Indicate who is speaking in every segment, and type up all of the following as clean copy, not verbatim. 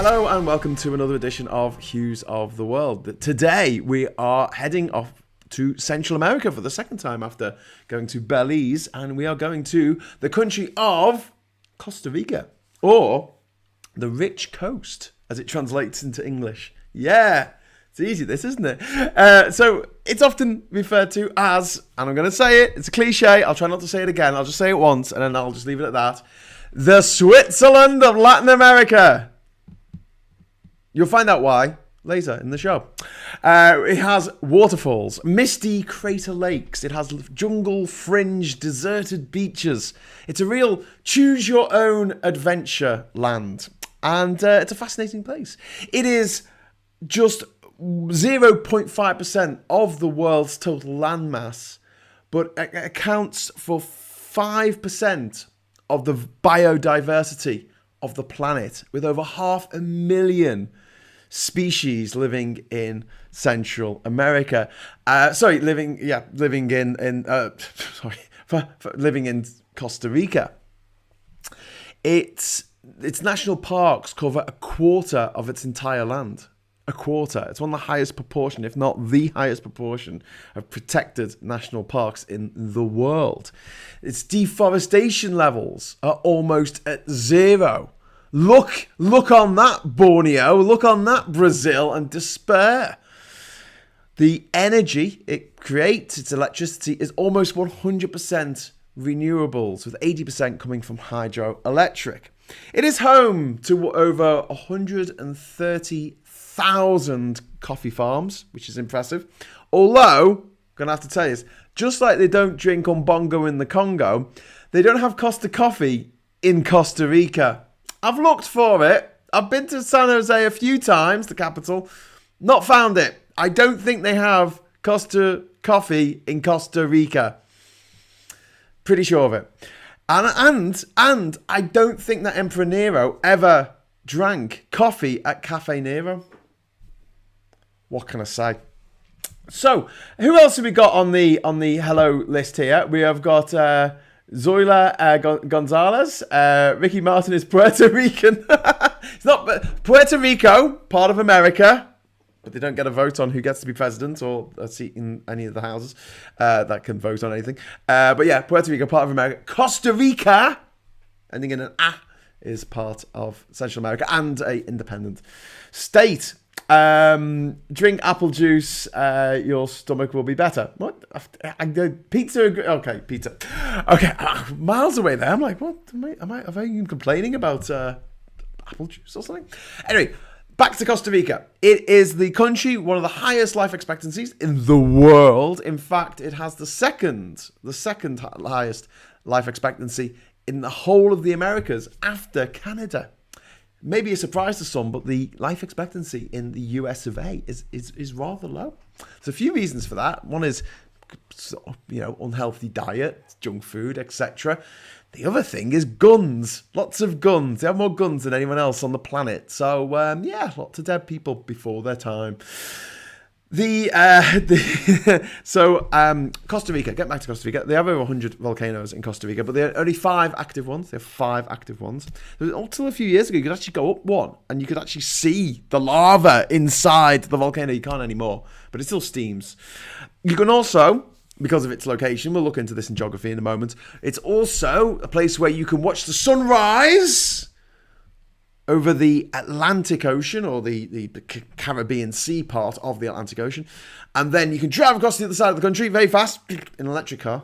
Speaker 1: Hello and welcome to another edition of Hughes of the World. Today we are heading off to Central America for the second time after going to Belize, and we are going to the country of Costa Rica, or the Rich Coast, as it translates into English. Yeah, it's easy this, isn't it? So it's often referred to as, and I'm going to say it, it's a cliche, I'll try not to say it again, I'll just say it once and then I'll just leave it at that. The Switzerland of Latin America. You'll find out why later in the show. It has waterfalls, misty crater lakes. It has jungle-fringed, deserted beaches. It's a real choose-your-own adventure land. And it's a fascinating place. It is just 0.5% of the world's total landmass, but it accounts for 5% of the biodiversity of the planet, with over 500,000 species living in Central America. Living in Costa Rica. Its national parks cover a quarter of its entire land. A quarter. It's one of the highest proportion, if not the highest proportion, of protected national parks in the world. Its deforestation levels are almost at zero. Look on that, Borneo. Look on that, Brazil, and despair. The energy it creates, its electricity, is almost 100% renewables, with 80% coming from hydroelectric. It is home to over 130,000 coffee farms, which is impressive. Although, I'm going to have to tell you this, just like they don't drink Umbongo in the Congo, they don't have Costa Coffee in Costa Rica. I've looked for it. I've been to San Jose a few times, the capital. Not found it. I don't think they have Costa Coffee in Costa Rica. Pretty sure of it. And I don't think that Emperor Nero ever drank coffee at Cafe Nero. What can I say? So, who else have we got on the hello list here? We have got Zoila Gonzalez. Ricky Martin is Puerto Rican. It's not Puerto Rico, part of America, but they don't get a vote on who gets to be president or a seat in any of the houses that can vote on anything. But yeah, Puerto Rico, part of America. Costa Rica, ending in an A, is part of Central America and a independent state. Drink apple juice, your stomach will be better. What? Pizza? Okay, pizza. Okay, miles away there. I'm like, what? Am I even complaining about apple juice or something? Anyway, back to Costa Rica. It is the country, one of the highest life expectancies in the world. In fact, it has the second highest life expectancy in the whole of the Americas after Canada. Maybe a surprise to some, but the life expectancy in the US of A is rather low. There's a few reasons for that. One is, unhealthy diet, junk food, etc. The other thing is guns. Lots of guns. They have more guns than anyone else on the planet. So, lots of dead people before their time. Costa Rica, get back to Costa Rica. They have over 100 volcanoes in Costa Rica, but there are only 5 active ones. They have 5 active ones. Until a few years ago, you could actually go up one and you could actually see the lava inside the volcano. You can't anymore, but it still steams. You can also, because of its location, we'll look into this in geography in a moment, it's also a place where you can watch the sunrise over the Atlantic Ocean, or the Caribbean Sea part of the Atlantic Ocean. And then you can drive across the other side of the country very fast in an electric car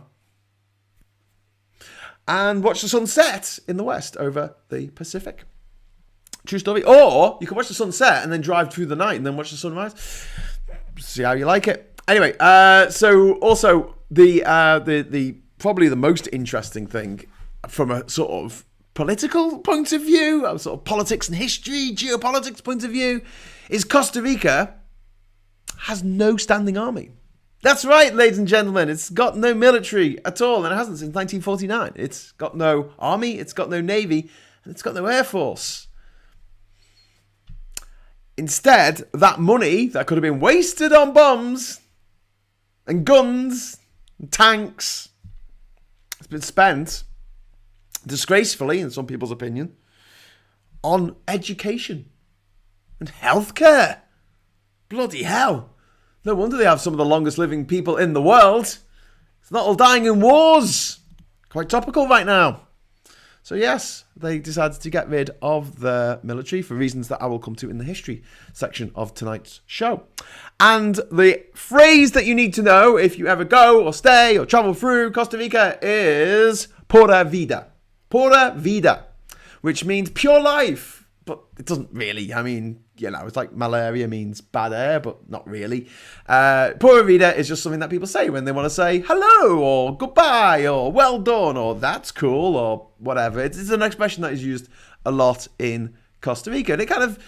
Speaker 1: and watch the sunset in the west over the Pacific. True story. Or you can watch the sunset and then drive through the night and then watch the sunrise. See how you like it. Anyway, so also the probably the most interesting thing from a sort of political point of view, sort of politics and history, geopolitics point of view, is Costa Rica has no standing army. That's right, ladies and gentlemen. It's got no military at all, and it hasn't since 1949. It's got no army, it's got no navy, and it's got no air force. Instead, that money that could have been wasted on bombs and guns and tanks has been spent, disgracefully, in some people's opinion, on education. and healthcare. Bloody hell. No wonder they have some of the longest living people in the world. It's not all dying in wars. Quite topical right now. So yes, they decided to get rid of the military for reasons that I will come to in the history section of tonight's show. And the phrase that you need to know if you ever go or stay or travel through Costa Rica is Pura Vida. Pura Vida, which means pure life. But it doesn't really. I mean, you know, it's like malaria means bad air, but not really. Pura Vida is just something that people say when they want to say hello or goodbye or well done or that's cool or whatever. It's an expression that is used a lot in Costa Rica. And it kind of,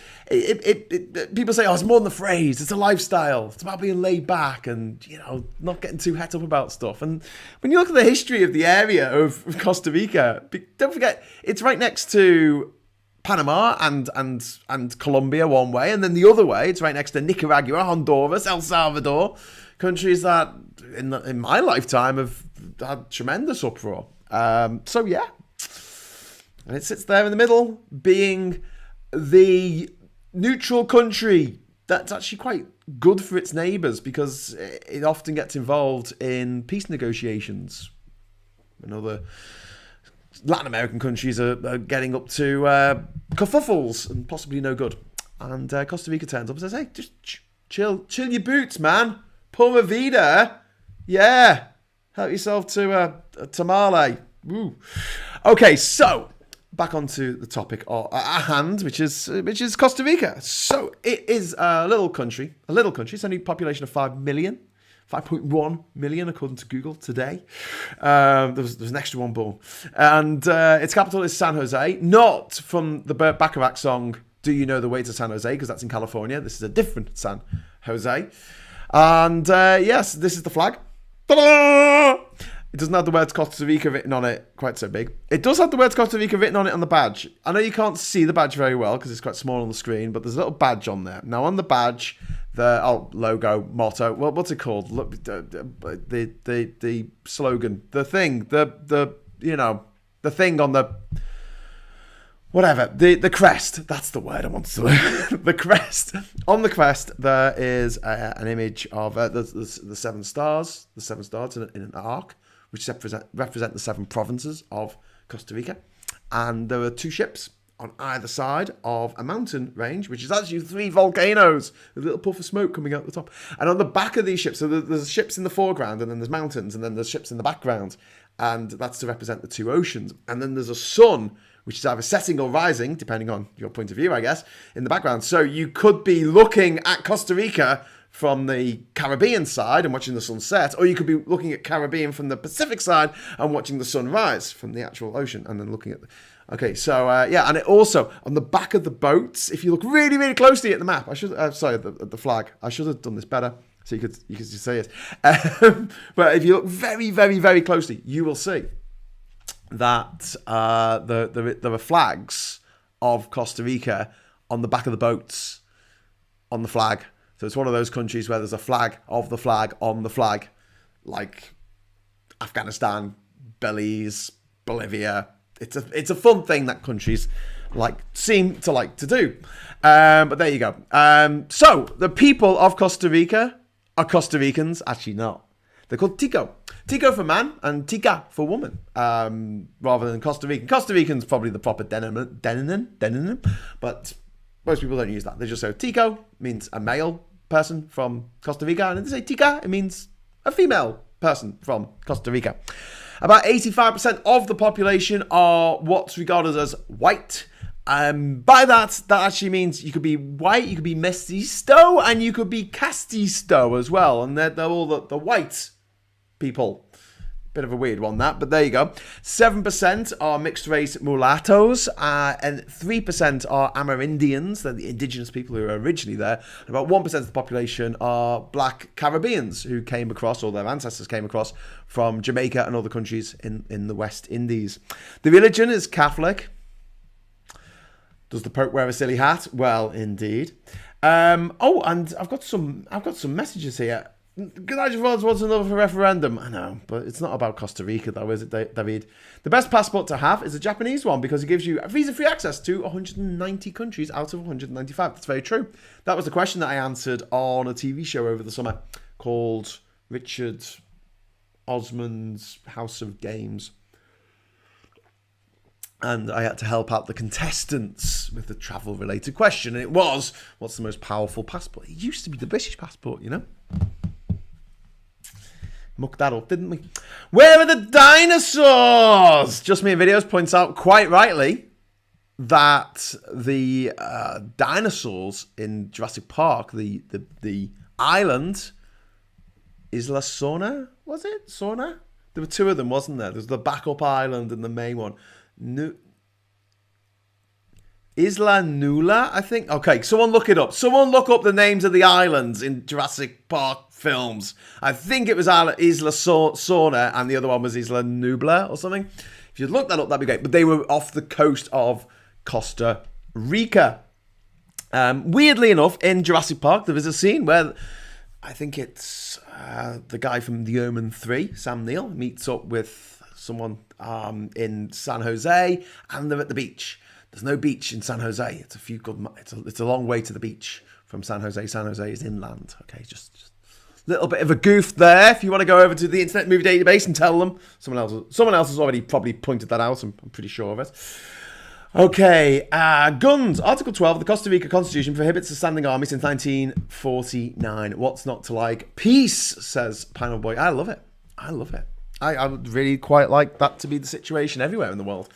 Speaker 1: people say, oh, it's more than the phrase. It's a lifestyle. It's about being laid back and, you know, not getting too het up about stuff. And when you look at the history of the area of Costa Rica, don't forget, it's right next to Panama and Colombia one way, and then the other way, it's right next to Nicaragua, Honduras, El Salvador, countries that in my lifetime have had tremendous uproar. So yeah, and it sits there in the middle, being the neutral country that's actually quite good for its neighbours because it often gets involved in peace negotiations. Another Latin American countries are getting up to kerfuffles and possibly no good. And Costa Rica turns up and says, hey, just chill your boots, man. Pura Vida. Yeah. Help yourself to a tamale. Woo. Okay, so back onto the topic at hand, which is Costa Rica. So it is a little country. It's only a population of 5 million. 5.1 million according to Google today. There's an extra one born. And its capital is San Jose. Not from the Burt Bacharach song, Do You Know the Way to San Jose? Because that's in California. This is a different San Jose. And yes, this is the flag. Ta-da! It doesn't have the words Costa Rica written on it quite so big. It does have the words Costa Rica written on it on the badge. I know you can't see the badge very well because it's quite small on the screen, but there's a little badge on there. Now on the badge, the logo, motto, well, what's it called? Look, the slogan, the thing, the thing on the whatever, the crest. That's the word I want to learn. The crest. On the crest, there is an image of the 7 stars. The 7 stars in an arc, which represent the 7 provinces of Costa Rica, and there are 2 ships on either side of a mountain range, which is actually 3 volcanoes, a little puff of smoke coming out the top. And on the back of these ships, so there's ships in the foreground, and then there's mountains, and then there's ships in the background, and that's to represent the 2 oceans. And then there's a sun, which is either setting or rising, depending on your point of view, I guess, in the background. So you could be looking at Costa Rica from the Caribbean side and watching the sun set, or you could be looking at Caribbean from the Pacific side and watching the sun rise from the actual ocean, and then looking at Okay, so yeah, and it also on the back of the boats, if you look really, really closely at the map, the flag. I should have done this better so you could see it. But if you look very, very, very closely, you will see that there are flags of Costa Rica on the back of the boats on the flag. So it's one of those countries where there's a flag of the flag on the flag, like Afghanistan, Belize, Bolivia. It's a fun thing that countries seem to like to do. But there you go. So the people of Costa Rica are Costa Ricans. Actually not. They're called Tico. Tico for man and Tica for woman. Rather than Costa Rican. Costa Rican's probably the proper demonym. But most people don't use that. They just say Tico means a male person from Costa Rica. And if they say Tica, it means a female person from Costa Rica. About 85% of the population are what's regarded as white. By that actually means you could be white, you could be mestizo, and you could be castizo as well. And they're all the white people. Bit of a weird one, that, but there you go. 7% are mixed race mulattoes, and 3% are Amerindians. They're the indigenous people who were originally there. And about 1% of the population are black Caribbeans who came across, or their ancestors came across, from Jamaica and other countries in the West Indies. The religion is Catholic. Does the Pope wear a silly hat? Well, indeed. And I've got some messages here. Good night, what's another referendum? I know, but it's not about Costa Rica, though, is it, David? The best passport to have is a Japanese one because it gives you visa-free access to 190 countries out of 195. That's very true. That was the question that I answered on a TV show over the summer called Richard Osman's House of Games. And I had to help out the contestants with the travel-related question. And it was, what's the most powerful passport? It used to be the British passport, you know? Mucked that up, didn't we? Where are the dinosaurs? Just Me Videos points out, quite rightly, that the dinosaurs in Jurassic Park, the island, Isla Sorna, was it? Sorna? There were two of them, wasn't there? There's the backup island and the main one. Isla Nula, I think. Okay, someone look it up. Someone look up the names of the islands in Jurassic Park films. I think it was Isla Sorna and the other one was Isla Nubla or something. If you'd look that up, that'd be great. But they were off the coast of Costa Rica. Weirdly enough, in Jurassic Park, there is a scene where I think it's the guy from The Omen 3, Sam Neill, meets up with someone in San Jose, and they're at the beach. There's no beach in San Jose. It's a long way to the beach from San Jose. San Jose is inland. Okay, just a little bit of a goof there. If you want to go over to the Internet Movie Database and tell them, someone else has already probably pointed that out. I'm pretty sure of it. Okay, guns. Article 12 of the Costa Rica Constitution prohibits a standing army since 1949. What's not to like? Peace, says Panel Boy. I love it. I would really quite like that to be the situation everywhere in the world.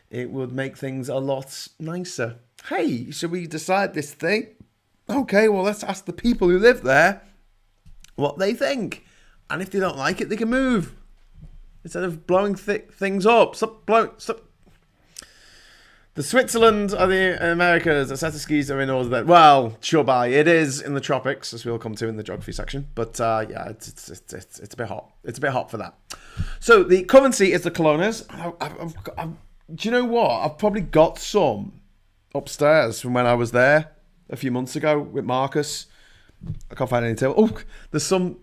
Speaker 1: It would make things a lot nicer. Hey, should we decide this thing? Okay, well, let's ask the people who live there what they think. And if they don't like it, they can move. Instead of blowing things up. Stop. The Switzerland of the Americas, a set of skis are in order there. Well, sure by. It is in the tropics, as we'll come to in the geography section. But yeah, it's a bit hot. It's a bit hot for that. So the currency is the colones. Do you know what? I've probably got some upstairs from when I was there a few months ago with Marcus. I can't find any table. Oh, there's some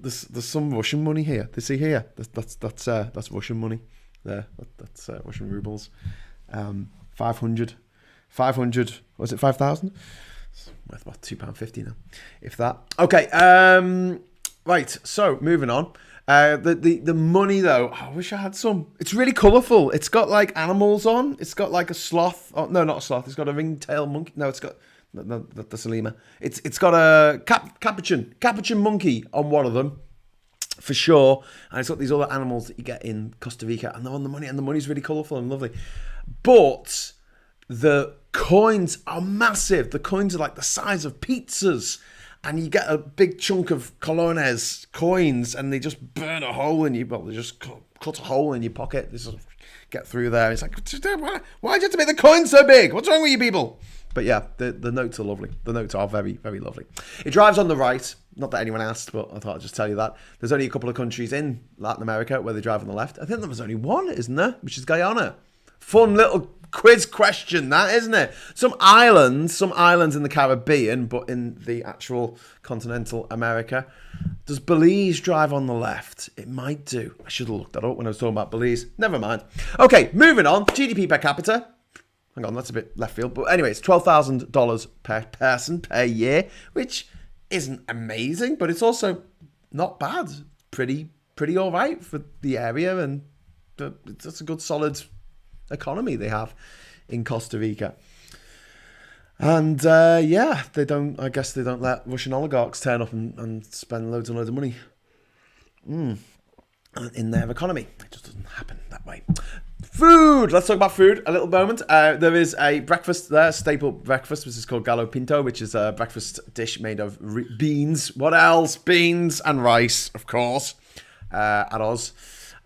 Speaker 1: Russian money here. Do you see here? That's Russian money. There, that's Russian rubles. 500. Was it 5,000? It's worth about £2.50 now, if that. Okay. Right. So moving on. The money though, I wish I had some. It's really colourful. It's got like animals on. It's got like a sloth. Oh, no, not a sloth. It's got a ringtail monkey. No, it's got no, that's a lemur. It's got a capuchin monkey on one of them, for sure. And it's got these other animals that you get in Costa Rica, and they're on the money, and the money's really colourful and lovely. But the coins are massive. The coins are like the size of pizzas. And you get a big chunk of colones coins, and they just burn a hole in you. Well, they just cut a hole in your pocket. They sort of get through there. It's like, why do you have to make the coins so big? What's wrong with you people? But yeah, the notes are lovely. The notes are very, very lovely. It drives on the right. Not that anyone asked, but I thought I'd just tell you that. There's only a couple of countries in Latin America where they drive on the left. I think there was only one, isn't there? Which is Guyana. Fun little quiz question, that, isn't it? Some islands in the Caribbean, but in the actual continental America. Does Belize drive on the left? It might do. I should have looked that up when I was talking about Belize. Never mind. Okay, moving on. GDP per capita. Hang on, that's a bit left field. But anyway, it's $12,000 per person per year, which isn't amazing, but it's also not bad. Pretty all right for the area, and it's a good solid economy they have in Costa Rica. And yeah, I guess they don't let Russian oligarchs turn up and spend loads and loads of money in their economy. It just doesn't happen that way. Food. Let's talk about food a little moment. There is a breakfast there, staple breakfast, which is called gallo pinto, which is a breakfast dish made of beans. What else? Beans and rice, of course, at Oz.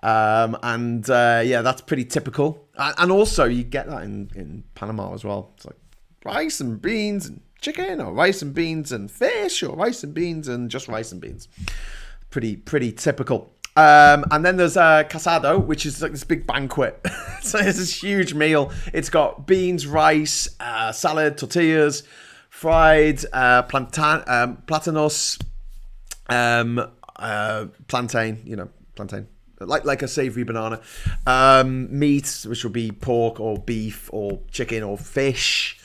Speaker 1: Yeah, that's pretty typical. And also, you get that in Panama as well. It's like rice and beans and chicken, or rice and beans and fish, or rice and beans and just rice and beans. Pretty typical. And then there's casado, which is like this big banquet. So it's this huge meal. It's got beans, rice, salad, tortillas, fried platanos, plantain, plantain. Like a savoury banana. Meat, which will be pork or beef or chicken or fish.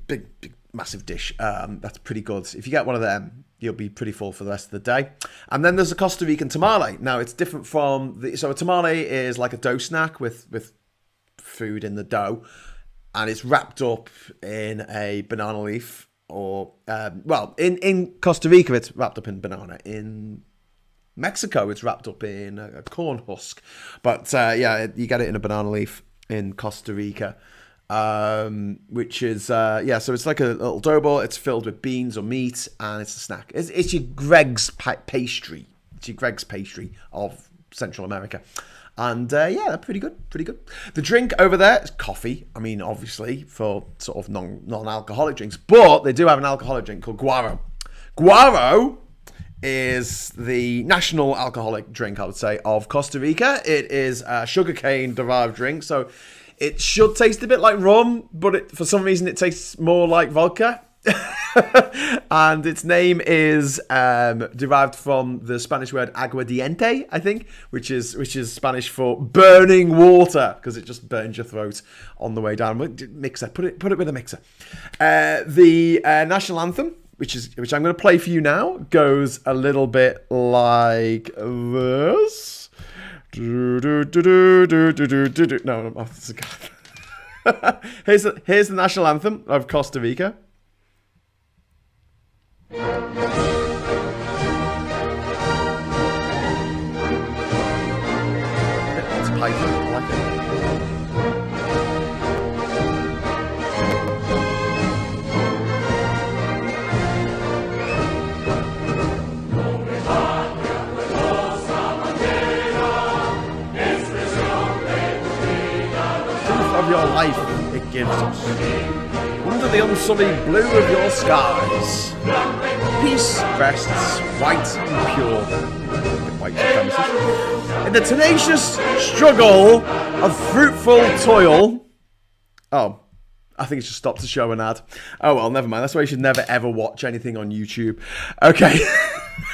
Speaker 1: Big massive dish. That's pretty good. If you get one of them, you'll be pretty full for the rest of the day. And then there's a Costa Rican tamale. Now, it's different from so a tamale is like a dough snack with food in the dough, and it's wrapped up in a banana leaf, or in Costa Rica it's wrapped up in banana. In Mexico it's wrapped up in a corn husk, but you get it in a banana leaf in Costa Rica, which is so it's like a little dough ball. It's filled with beans or meat, and it's a snack. It's your Greg's pastry. It's your Greg's pastry of Central America. And they're pretty good. The drink over there is coffee. I mean, obviously, for sort of non-alcoholic drinks. But they do have an alcoholic drink called guaro. Guaro is the national alcoholic drink, I would say, of Costa Rica. It is a sugarcane-derived drink. So it should taste a bit like rum, but for some reason it tastes more like vodka. And its name is derived from the Spanish word aguardiente, I think, which is Spanish for burning water, because it just burns your throat on the way down. Mixer, put it with a mixer. The national anthem, which I'm going to play for you now, goes a little bit like this. No, that's a guy. Here's the national anthem of Costa Rica. It's a pipe. I like it. Proof of your life it gives us. Under the unsullied blue of your skies, peace rests white and pure. White supremacy. In the tenacious struggle of fruitful toil. Oh, I think it should stop to show an ad. Oh well, never mind. That's why you should never ever watch anything on YouTube. Okay.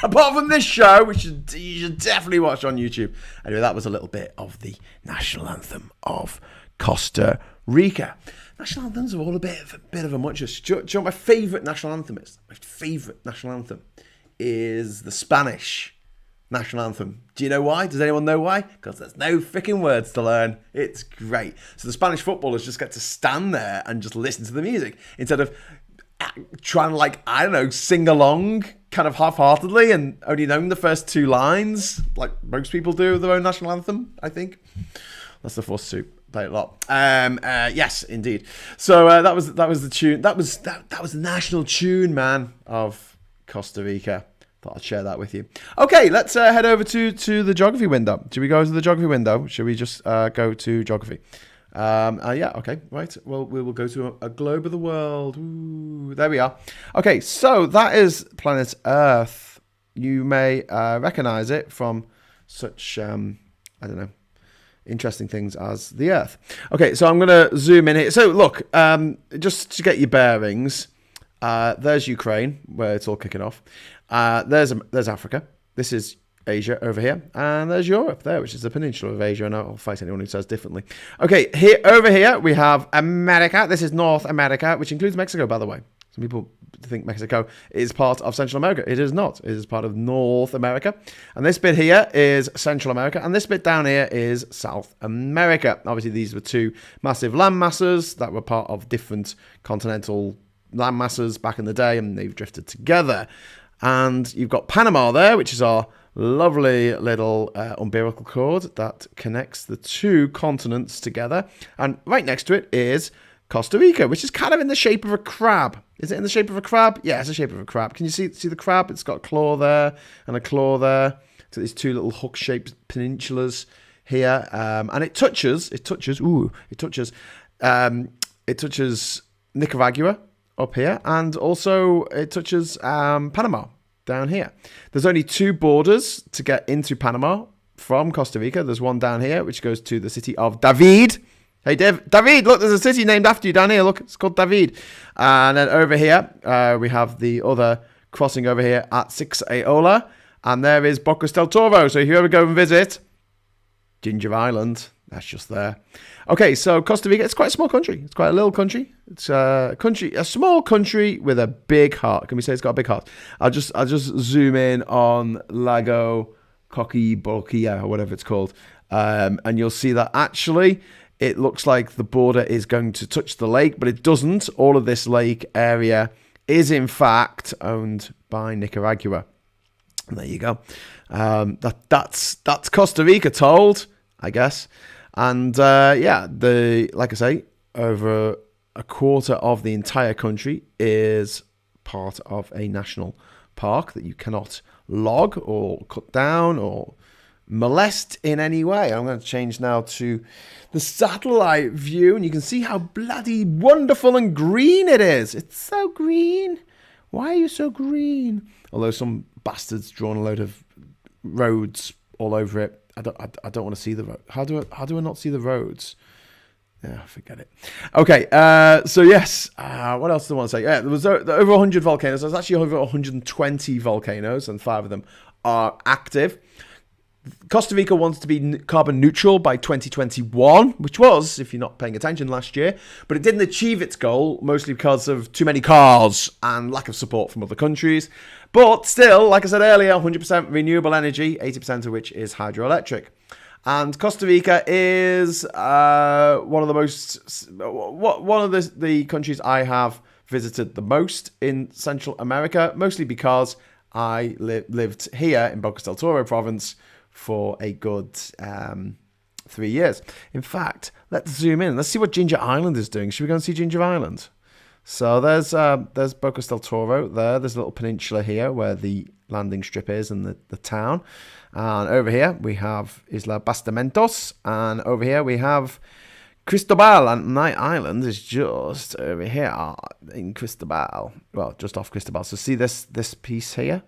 Speaker 1: Apart from this show, which you should definitely watch on YouTube. Anyway, that was a little bit of the national anthem of Costa Rica. National anthems are all a bit of a muchness. Do you know what my favourite national anthem is? My favourite national anthem is the Spanish national anthem. Do you know why? Does anyone know why? Because there's no freaking words to learn. It's great. So the Spanish footballers just get to stand there and just listen to the music instead of trying to, sing along kind of half-heartedly and only knowing the first two lines, like most people do with their own national anthem, I think. That's the force to play it a lot. Yes, indeed. So that was the tune. That was the national tune, man, of Costa Rica. Thought I'd share that with you. Okay, let's head over to the geography window. Should we go to the geography window? Should we just go to geography? Okay, right. Well, we will go to a globe of the world. Ooh, there we are. Okay, so that is planet Earth. You may recognize it from such, interesting things as the Earth. Okay, so I'm going to zoom in here. So look, just to get your bearings, there's Ukraine, where it's all kicking off. There's Africa. This is Asia over here, and there's Europe there, which is the peninsula of Asia, and I'll fight anyone who says differently. Okay, over here we have America. This is North America, which includes Mexico, by the way. Some people think Mexico is part of Central America. It is not. It is part of North America. And this bit here is Central America, and this bit down here is South America. Obviously, these were two massive land masses that were part of different continental land masses back in the day, and they've drifted together. And you've got Panama there, which is our lovely little umbilical cord that connects the two continents together. And right next to it is Costa Rica, which is kind of in the shape of a crab. Is it in the shape of a crab? Yeah, it's the shape of a crab. Can you see the crab? It's got a claw there and a claw there. So these two little hook-shaped peninsulas here, and it touches Nicaragua up here, and also it touches Panama down here. There's only two borders to get into Panama from Costa Rica. There's one down here, which goes to the city of David. Hey, David, look, there's a city named after you down here. Look, it's called David. And then over here, we have the other crossing over here at Six Aola. And there is Bocas del Toro. So if you ever go and visit Ginger Island, that's just there. Okay, so Costa Rica, it's quite a small country. It's quite a little country. It's a small country with a big heart. Can we say it's got a big heart? I'll just zoom in on Lago Coquiboquia or whatever it's called. And you'll see that actually it looks like the border is going to touch the lake, but it doesn't. All of this lake area is in fact owned by Nicaragua. And there you go. That's Costa Rica told, I guess. And like I say, over a quarter of the entire country is part of a national park that you cannot log or cut down or molest in any way. I'm going to change now to the satellite view, and you can see how bloody wonderful and green it is. It's so green. Why are you so green? Although some bastards drawn a load of roads all over it. I don't want to see the road. How do I not see the roads? Yeah, forget it. Okay, so yes, what else do I want to say? Yeah, there was over 100 volcanoes. There's actually over 120 volcanoes, and 5 of them are active. Costa Rica wants to be carbon neutral by 2021, which was, if you're not paying attention, last year. But it didn't achieve its goal, mostly because of too many cars and lack of support from other countries. But still, like I said earlier, 100% renewable energy, 80% of which is hydroelectric. And Costa Rica is one of the countries I have visited the most in Central America, mostly because I lived here in Bocas del Toro province for a good 3 years. In fact, let's zoom in. Let's see what Ginger Island is doing. Should we go and see Ginger Island? So there's Bocas del Toro there. There's a little peninsula here where the landing strip is and the town. And over here we have Isla Bastamentos. And over here we have Cristobal. And my island is just over here in Cristobal. Well, just off Cristobal. So see this piece here?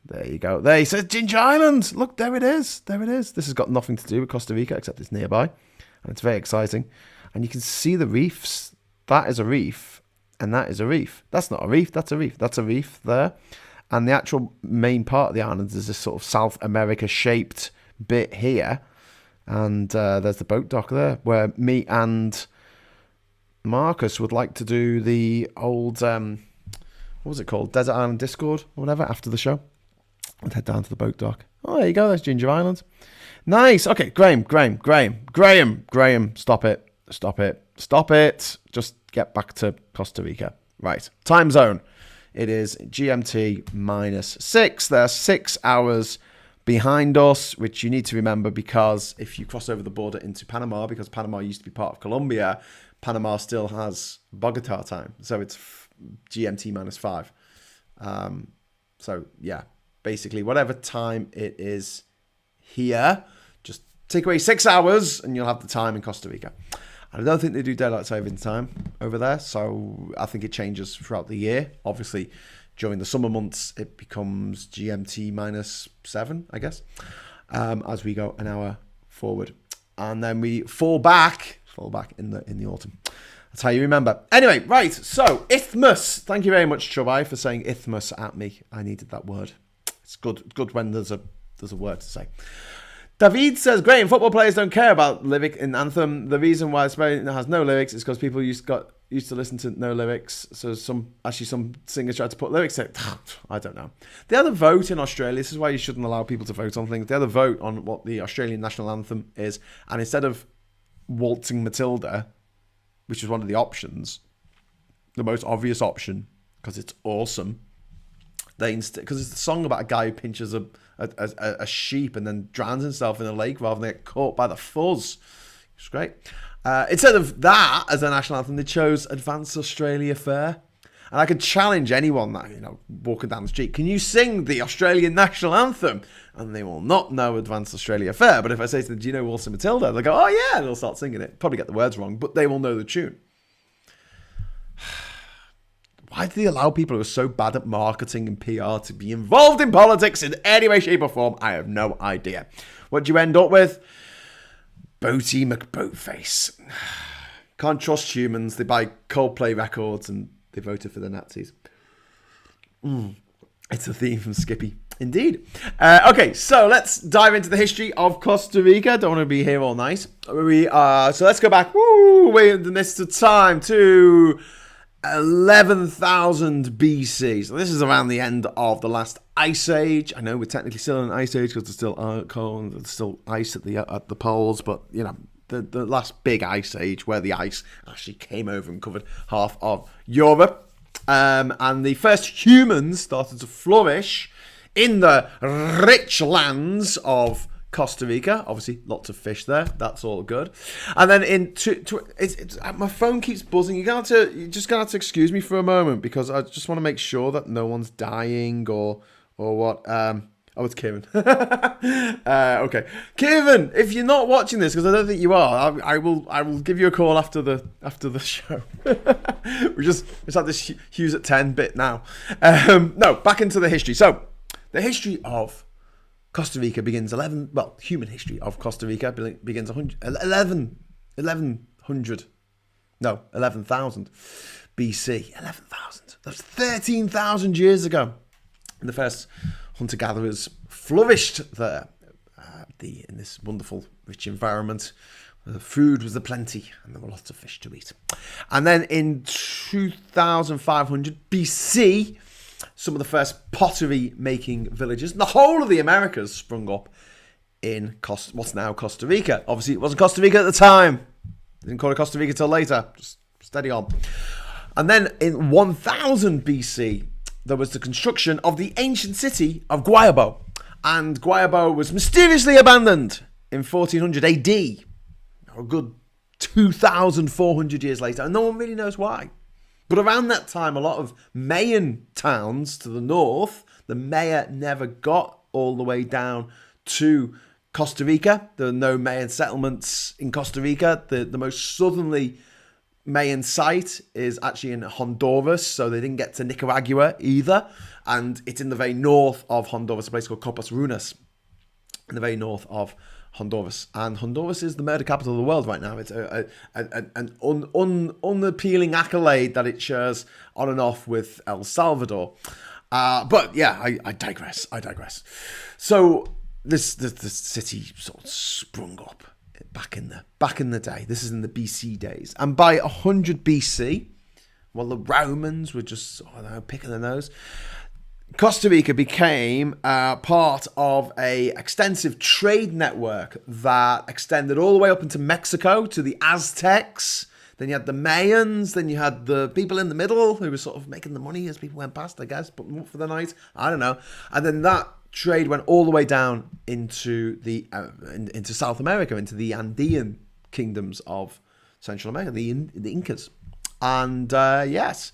Speaker 1: There you go. There, it says Ginger Island. Look, there it is. There it is. This has got nothing to do with Costa Rica, except it's nearby. And it's very exciting. And you can see the reefs. That is a reef. And that is a reef. That's not a reef. That's a reef. That's a reef there. And the actual main part of the island is this sort of South America-shaped bit here. And there's the boat dock there, where me and Marcus would like to do the old, what was it called? Desert Island Discord or whatever after the show. And head down to the boat dock. Oh, there you go. There's Ginger Island. Nice. Okay, Graham. Stop it. Just get back to Costa Rica. Right. Time zone. It is GMT -6. They're 6 hours behind us, which you need to remember because if you cross over the border into Panama, because Panama used to be part of Colombia, Panama still has Bogota time. So it's GMT -5. So, yeah. Basically, whatever time it is here, just take away 6 hours and you'll have the time in Costa Rica. I don't think they do daylight saving time over there, so I think it changes throughout the year. Obviously, during the summer months, it becomes GMT -7, I guess, as we go an hour forward. And then we fall back in the autumn. That's how you remember. Anyway, right, so isthmus. Thank you very much, Chubai, for saying isthmus at me. I needed that word. It's good when there's a word to say. David says, great, football players don't care about lyric in anthem. The reason why Spain has no lyrics is because people used to listen to no lyrics. So some singers tried to put lyrics in. I don't know. They had a vote in Australia. This is why you shouldn't allow people to vote on things. They had a vote on what the Australian national anthem is. And instead of Waltzing Matilda, which is one of the options, the most obvious option, because it's awesome, because it's a song about a guy who pinches a sheep and then drowns himself in a lake rather than get caught by the fuzz. It's great. Instead of that as a national anthem, they chose Advance Australia Fair. And I could challenge anyone that, walking down the street, can you sing the Australian national anthem? And they will not know Advance Australia Fair. But if I say to them, do you know Waltzing Matilda? They'll go, oh yeah, and they'll start singing it. Probably get the words wrong, but they will know the tune. Why do they allow people who are so bad at marketing and PR to be involved in politics in any way, shape or form? I have no idea. What do you end up with? Boaty McBoatface. Can't trust humans. They buy Coldplay records and they voted for the Nazis. It's a theme from Skippy. Indeed. Okay, so let's dive into the history of Costa Rica. Don't want to be here all night. So let's go back way in the midst of time to 11,000 BC. So this is around the end of the last ice age. I know we're technically still in an ice age because there's still cold, there's still ice at the poles, but you know, the last big ice age where the ice actually came over and covered half of Europe. And the first humans started to flourish in the rich lands of Costa Rica. Obviously, lots of fish there. That's all good. And then my phone keeps buzzing. You're just gonna have to excuse me for a moment because I just want to make sure that no one's dying or what. Oh, it's Kieran. Okay, Kieran, if you're not watching this, because I don't think you are, I will give you a call after the show. we just had this Hughes at 10 bit now. No, back into the history. So the history of Costa Rica begins human history of Costa Rica begins 11,000 BC. 11,000. That's 13,000 years ago. And the first hunter-gatherers flourished there in this wonderful, rich environment. The food was aplenty, and there were lots of fish to eat. And then in 2,500 BC, some of the first pottery-making villages in the whole of the Americas sprung up in what's now Costa Rica. Obviously, it wasn't Costa Rica at the time. They didn't call it Costa Rica till later. Just steady on. And then in 1000 BC, there was the construction of the ancient city of Guayaquil. And Guayaquil was mysteriously abandoned in 1400 AD. A good 2,400 years later. And no one really knows why. But around that time, a lot of Mayan towns to the north, the Maya never got all the way down to Costa Rica. There are no Mayan settlements in Costa Rica. The most southerly Mayan site is actually in Honduras, so they didn't get to Nicaragua either. And it's in the very north of Honduras, a place called Copas Runas, in the very north of Honduras. And Honduras is the murder capital of the world right now. It's an unappealing accolade that it shares on and off with El Salvador. But yeah, I digress. So this city sort of sprung up back in the day. This is in the BC days. And by 100 BC, while the Romans were just picking their nose, Costa Rica became part of a extensive trade network that extended all the way up into Mexico to the Aztecs. Then you had the Mayans. Then you had the people in the middle who were sort of making the money as people went past, I guess, put them up for the night. I don't know. And then that trade went all the way down into into South America, into the Andean kingdoms of Central America, the Incas. And yes.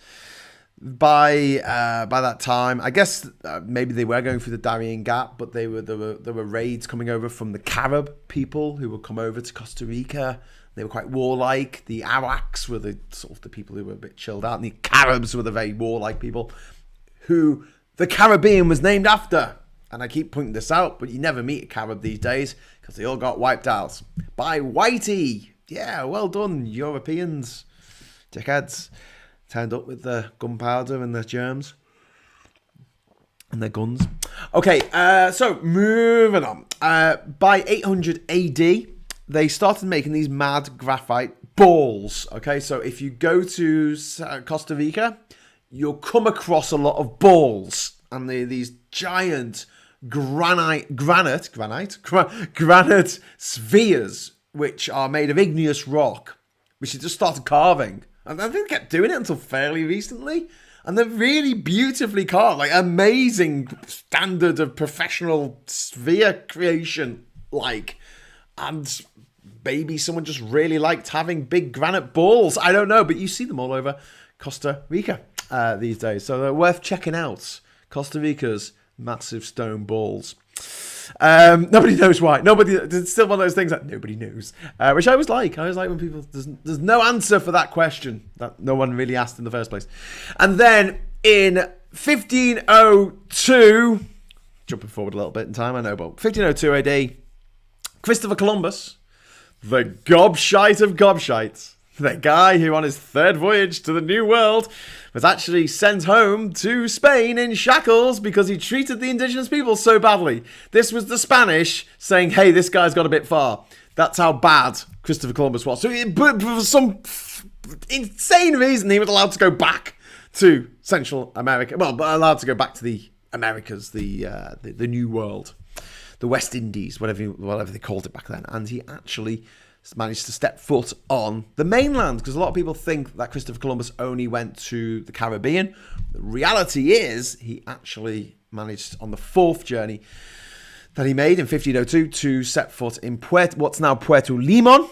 Speaker 1: By that time, I guess maybe they were going through the Darien Gap, but there were raids coming over from the Carib people who would come over to Costa Rica. They were quite warlike. The Arawaks were the sort of the people who were a bit chilled out, and the Caribs were the very warlike people who the Caribbean was named after. And I keep pointing this out, but you never meet a Carib these days because they all got wiped out by Whitey. Yeah, well done, Europeans, dickheads. Turned up with the gunpowder and the germs and their guns. Okay, so moving on. By 800 AD, they started making these mad graphite balls. Okay, so if you go to Costa Rica, you'll come across a lot of balls, and these giant granite spheres, which are made of igneous rock, which they just started carving. And I think they kept doing it until fairly recently. And they're really beautifully carved. Like, amazing standard of professional sphere creation. And maybe someone just really liked having big granite balls. I don't know. But you see them all over Costa Rica these days. So they're worth checking out. Costa Rica's massive stone balls. Nobody knows why. It's still one of those things that nobody knows, which I always like. I always like when people there's no answer for that question that no one really asked in the first place. And then in 1502, jumping forward a little bit in time, I know, but 1502 AD, Christopher Columbus, the gobshite of gobshites, The guy who on his third voyage to the New World was actually sent home to Spain in shackles because he treated the indigenous people so badly. This was the Spanish saying, hey, this guy's got a bit far. That's how bad Christopher Columbus was. So but for some insane reason, he was allowed to go back to Central America. Well, but allowed to go back to the Americas, the New World, the West Indies, whatever they called it back then. And he actually managed to step foot on the mainland, because a lot of people think that Christopher Columbus only went to the Caribbean. The reality is he actually managed on the fourth journey that he made in 1502 to set foot in what's now Puerto Limon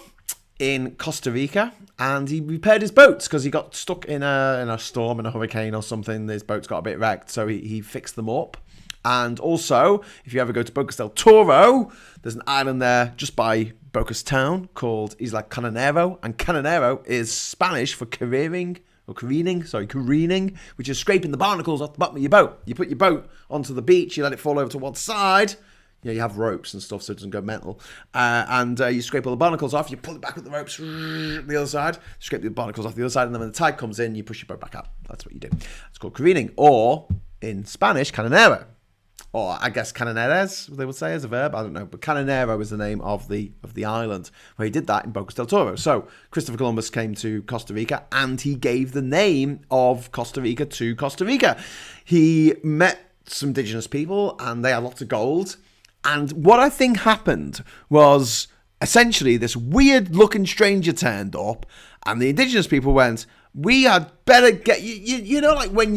Speaker 1: in Costa Rica, and he repaired his boats because he got stuck in a storm, in a hurricane or something. His boats got a bit wrecked, so he fixed them up. And also, if you ever go to Bocas del Toro, there's an island there just by Bocas town called Isla Cananero, and Cananero is Spanish for careening, which is scraping the barnacles off the bottom of your boat. You put your boat onto the beach, you let it fall over to one side. You have ropes and stuff so it doesn't go mental. And you scrape all the barnacles off, you pull it back with the ropes, the other side, scrape the barnacles off the other side, and then when the tide comes in, you push your boat back out. That's what you do. It's called careening, or in Spanish, cananero. Or I guess cananeres, they would say as a verb. I don't know. But Cananero is the name of the island where he did that in Bocas del Toro. So Christopher Columbus came to Costa Rica and he gave the name of Costa Rica to Costa Rica. He met some indigenous people and they had lots of gold. And what I think happened was essentially this weird looking stranger turned up and the indigenous people went, we had better get you know, like when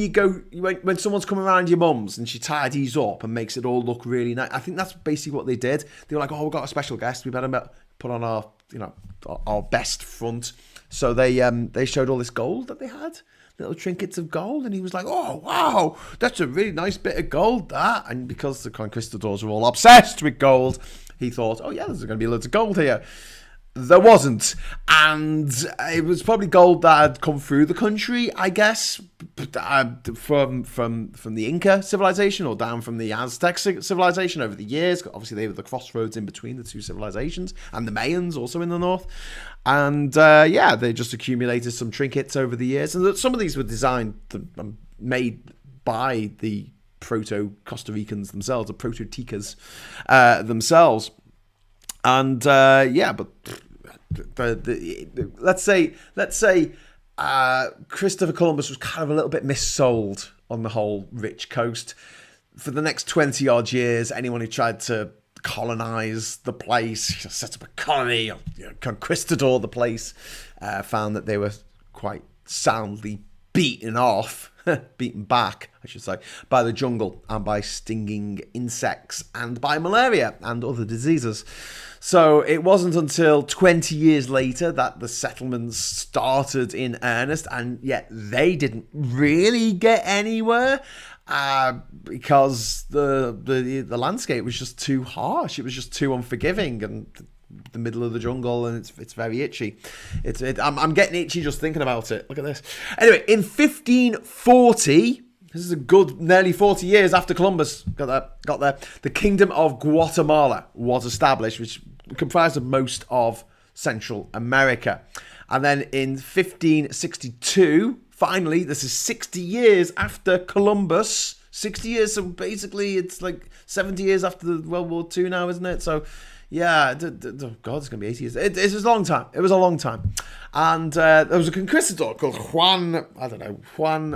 Speaker 1: when someone's coming around your mum's and she tidies up and makes it all look really nice. I think that's basically what they did. They were like, oh, we've got a special guest, we better put on our best front. So they showed all this gold that they had, little trinkets of gold, and he was like, oh wow, that's a really nice bit of gold, that. And because the conquistadors were all obsessed with gold, he thought, oh yeah, there's going to be loads of gold here. There wasn't, and it was probably gold that had come through the country, I guess, from the Inca civilization or down from the Aztec civilization over the years. Obviously, they were the crossroads in between the two civilizations, and the Mayans also in the north. And they just accumulated some trinkets over the years, and some of these were designed and made by the proto-Costa Ricans themselves, the proto-Ticas themselves. And but let's say Christopher Columbus was kind of a little bit missold on the whole rich coast. For the next 20 odd years, anyone who tried to colonize the place, set up a colony, or conquistador the place, found that they were quite soundly beaten back, I should say, by the jungle and by stinging insects and by malaria and other diseases. So it wasn't until 20 years later that the settlements started in earnest, and yet they didn't really get anywhere because the landscape was just too harsh. It was just too unforgiving, and the middle of the jungle, and it's very itchy. I'm getting itchy just thinking about it. Look at this. Anyway, in 1540, this is a good nearly 40 years after Columbus got there, the Kingdom of Guatemala was established, which comprised of most of Central America. And then in 1562, finally, this is 60 years after Columbus. 60 years, so basically it's like 70 years after the World War II now, isn't it? So yeah, God, it's going to be 80 years. It was a long time. It was a long time. And there was a conquistador called Juan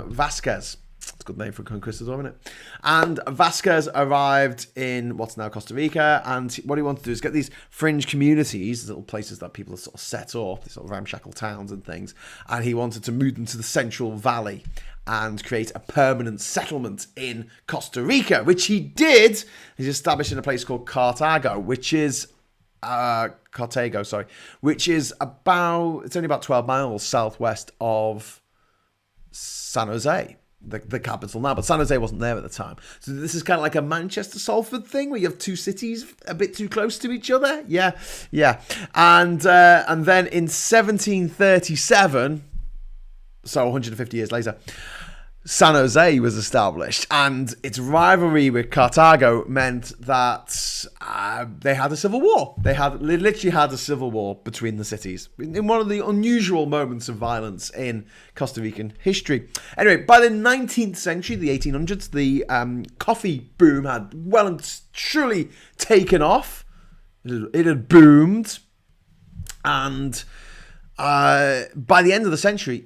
Speaker 1: Vasquez. It's a good name for a conquistador, isn't it? And Vasquez arrived in what's now Costa Rica, and what he wanted to do is get these fringe communities, little places that people have sort of set up, these sort of ramshackle towns and things, and he wanted to move them to the Central Valley and create a permanent settlement in Costa Rica, which he did. He's established in a place called Cartago, which is which is it's only about 12 miles southwest of San Jose, the capital now, but San Jose wasn't there at the time. So this is kind of like a Manchester-Salford thing where you have two cities a bit too close to each other. Yeah. And then in 1737, so 150 years later, San Jose was established, and its rivalry with Cartago meant that they had a civil war. They literally had a civil war between the cities in one of the unusual moments of violence in Costa Rican history. Anyway, by the 19th century, the 1800s, the coffee boom had well and truly taken off. It had boomed, and by the end of the century,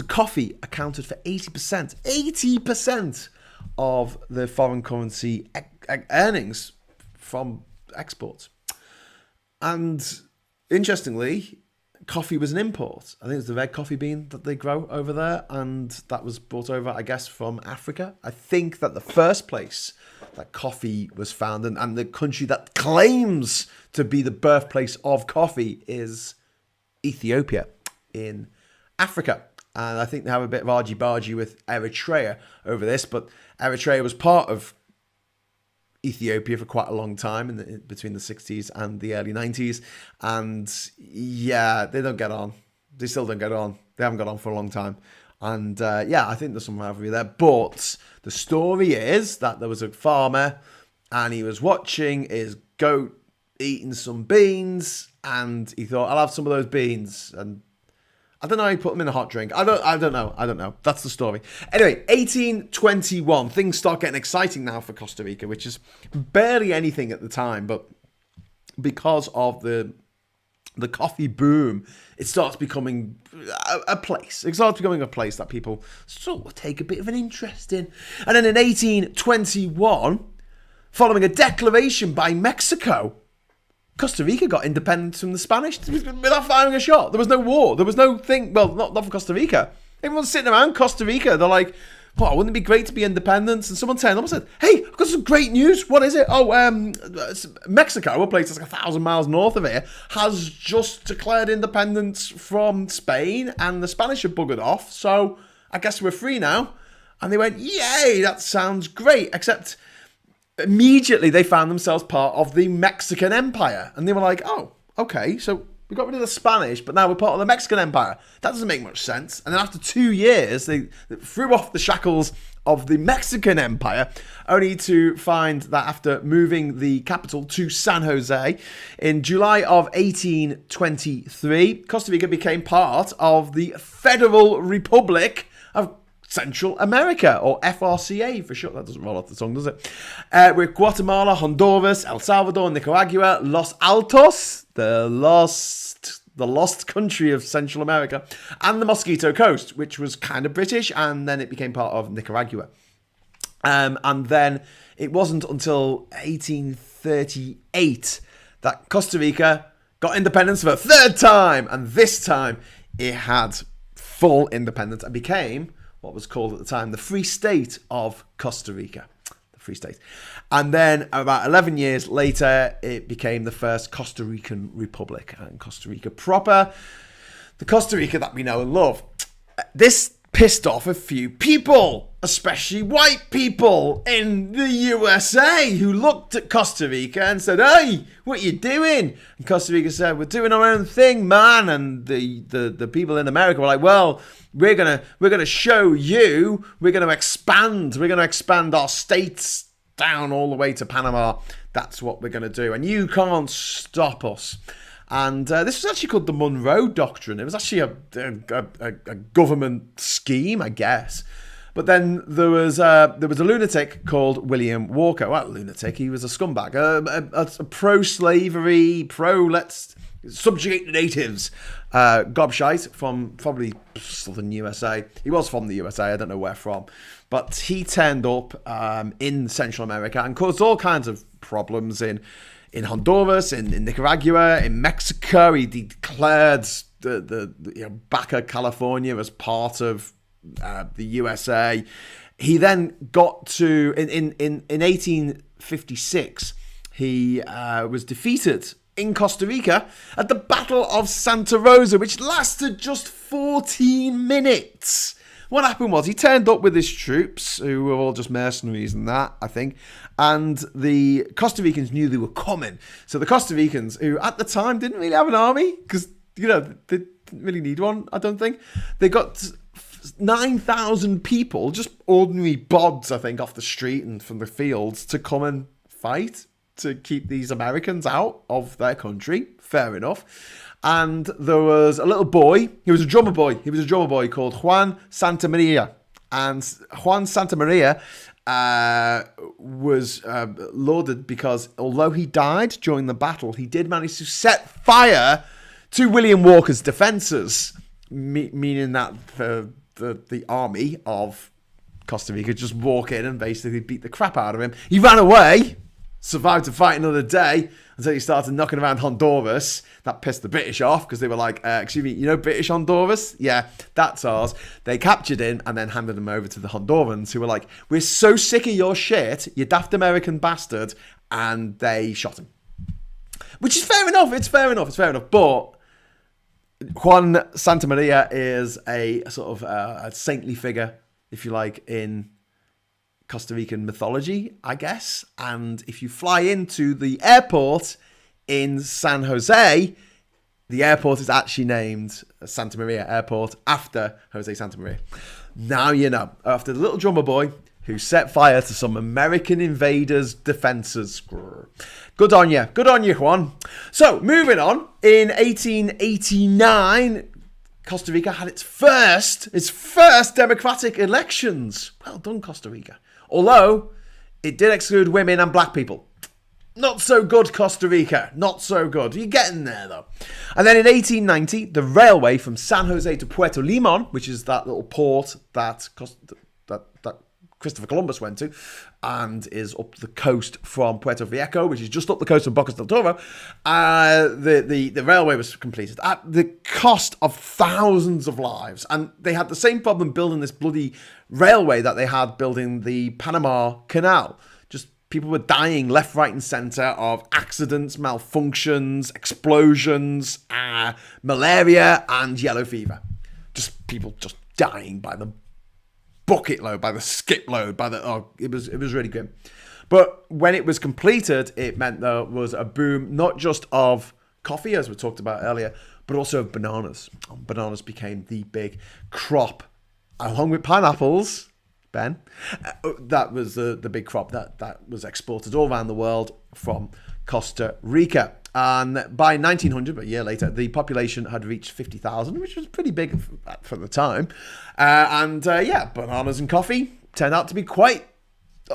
Speaker 1: coffee accounted for 80% of the foreign currency earnings from exports. And interestingly, coffee was an import. I think it's the red coffee bean that they grow over there, and that was brought over, I guess, from Africa. I think that the first place that coffee was found, and the country that claims to be the birthplace of coffee, is Ethiopia in Africa. And I think they have a bit of argy-bargy with Eritrea over this, but Eritrea was part of Ethiopia for quite a long time, between the 60s and the early 90s. And yeah, they don't get on. They still don't get on. They haven't got on for a long time. And yeah, I think there's some rivalry there. But the story is that there was a farmer and he was watching his goat eating some beans, and he thought, I'll have some of those beans. And I don't know, he put them in a hot drink. I don't know. That's the story. Anyway, 1821. Things start getting exciting now for Costa Rica, which is barely anything at the time, but because of the coffee boom, it starts becoming a place. It starts becoming a place that people sort of take a bit of an interest in. And then in 1821, following a declaration by Mexico, Costa Rica got independence from the Spanish without firing a shot. There was no war. There was no thing. Well, not for Costa Rica. Everyone's sitting around Costa Rica. They're like, "Wow, wouldn't it be great to be independent?" And someone turned up and said, "Hey, I've got some great news. What is it? Oh, Mexico, a place that's like 1,000 miles north of here, has just declared independence from Spain, and the Spanish have buggered off. So I guess we're free now." And they went, "Yay, that sounds great." Except immediately they found themselves part of the Mexican Empire. And they were like, oh, okay, so we got rid of the Spanish, but now we're part of the Mexican Empire. That doesn't make much sense. And then after 2 years, they threw off the shackles of the Mexican Empire, only to find that after moving the capital to San Jose in July of 1823, Costa Rica became part of the Federal Republic of Central America, or FRCA for short. That doesn't roll off the tongue, does it? With Guatemala, Honduras, El Salvador, Nicaragua, Los Altos, the lost country of Central America, and the Mosquito Coast, which was kind of British, and then it became part of Nicaragua. And then it wasn't until 1838 that Costa Rica got independence for a third time, and this time it had full independence and became what was called at the time the Free State of Costa Rica. The Free State. And then about 11 years later, it became the first Costa Rican Republic. And Costa Rica proper, the Costa Rica that we know and love. This pissed off a few people, especially white people in the USA, who looked at Costa Rica and said, "Hey, what you doing?" And Costa Rica said, "We're doing our own thing, man." And the people in America were like, "Well, we're gonna show you. We're gonna expand. We're gonna expand our states down all the way to Panama. That's what we're gonna do, and you can't stop us." And this was actually called the Monroe Doctrine. It was actually a government scheme, I guess. But then there was a lunatic called William Walker. Well, lunatic, he was a scumbag, a pro-slavery, let's subjugate the natives, gobshite from probably southern USA. He was from the USA, I don't know where from. But he turned up in Central America and caused all kinds of problems in Honduras, in Nicaragua, in Mexico. He declared the Baja California as part of the USA. He then got to in 1856. He was defeated in Costa Rica at the Battle of Santa Rosa, which lasted just 14 minutes. What happened was he turned up with his troops, who were all just mercenaries and that, I think, and the Costa Ricans knew they were coming. So the Costa Ricans, who at the time didn't really have an army, because, they didn't really need one, I don't think, they got 9,000 people, just ordinary bods, I think, off the street and from the fields to come and fight to keep these Americans out of their country. Fair enough. And there was a little boy. He was a drummer boy. He was a drummer boy called Juan Santamaria. And Juan Santamaria was lauded because although he died during the battle, he did manage to set fire to William Walker's defences, meaning that the army of Costa Rica just walk in and basically beat the crap out of him. He ran away, survived to fight another day until he started knocking around Honduras. That pissed the British off because they were like, excuse me, you know British Honduras? Yeah, that's ours. They captured him and then handed him over to the Hondurans, who were like, we're so sick of your shit, you daft American bastard. And they shot him. Which is fair enough. It's fair enough. But Juan Santamaria is a sort of a saintly figure, if you like, in Costa Rican mythology, I guess. And if you fly into the airport in San Jose, the airport is actually named Santa Maria Airport after Jose Santa Maria. Now you know. After the little drummer boy who set fire to some American invaders' defences. Good on you. Good on you, Juan. So, moving on. In 1889, Costa Rica had its first democratic elections. Well done, Costa Rica. Although, it did exclude women and black people. Not so good, Costa Rica. Not so good. You're getting there, though. And then in 1890, the railway from San Jose to Puerto Limon, which is that little port that Christopher Columbus went to, and is up the coast from Puerto Viejo, which is just up the coast of Bocas del Toro. The railway was completed at the cost of thousands of lives. And they had the same problem building this bloody railway that they had building the Panama Canal. Just people were dying left, right, and centre of accidents, malfunctions, explosions, malaria, and yellow fever. Just people just dying by the bucket load, by the skip load, it was really grim. But when it was completed, it meant there was a boom, not just of coffee, as we talked about earlier, but also of bananas. Bananas became the big crop, along with pineapples, Ben. That was the big crop that was exported all around the world from Costa Rica. And by 1900, a year later, the population had reached 50,000, which was pretty big for the time. Bananas and coffee turned out to be quite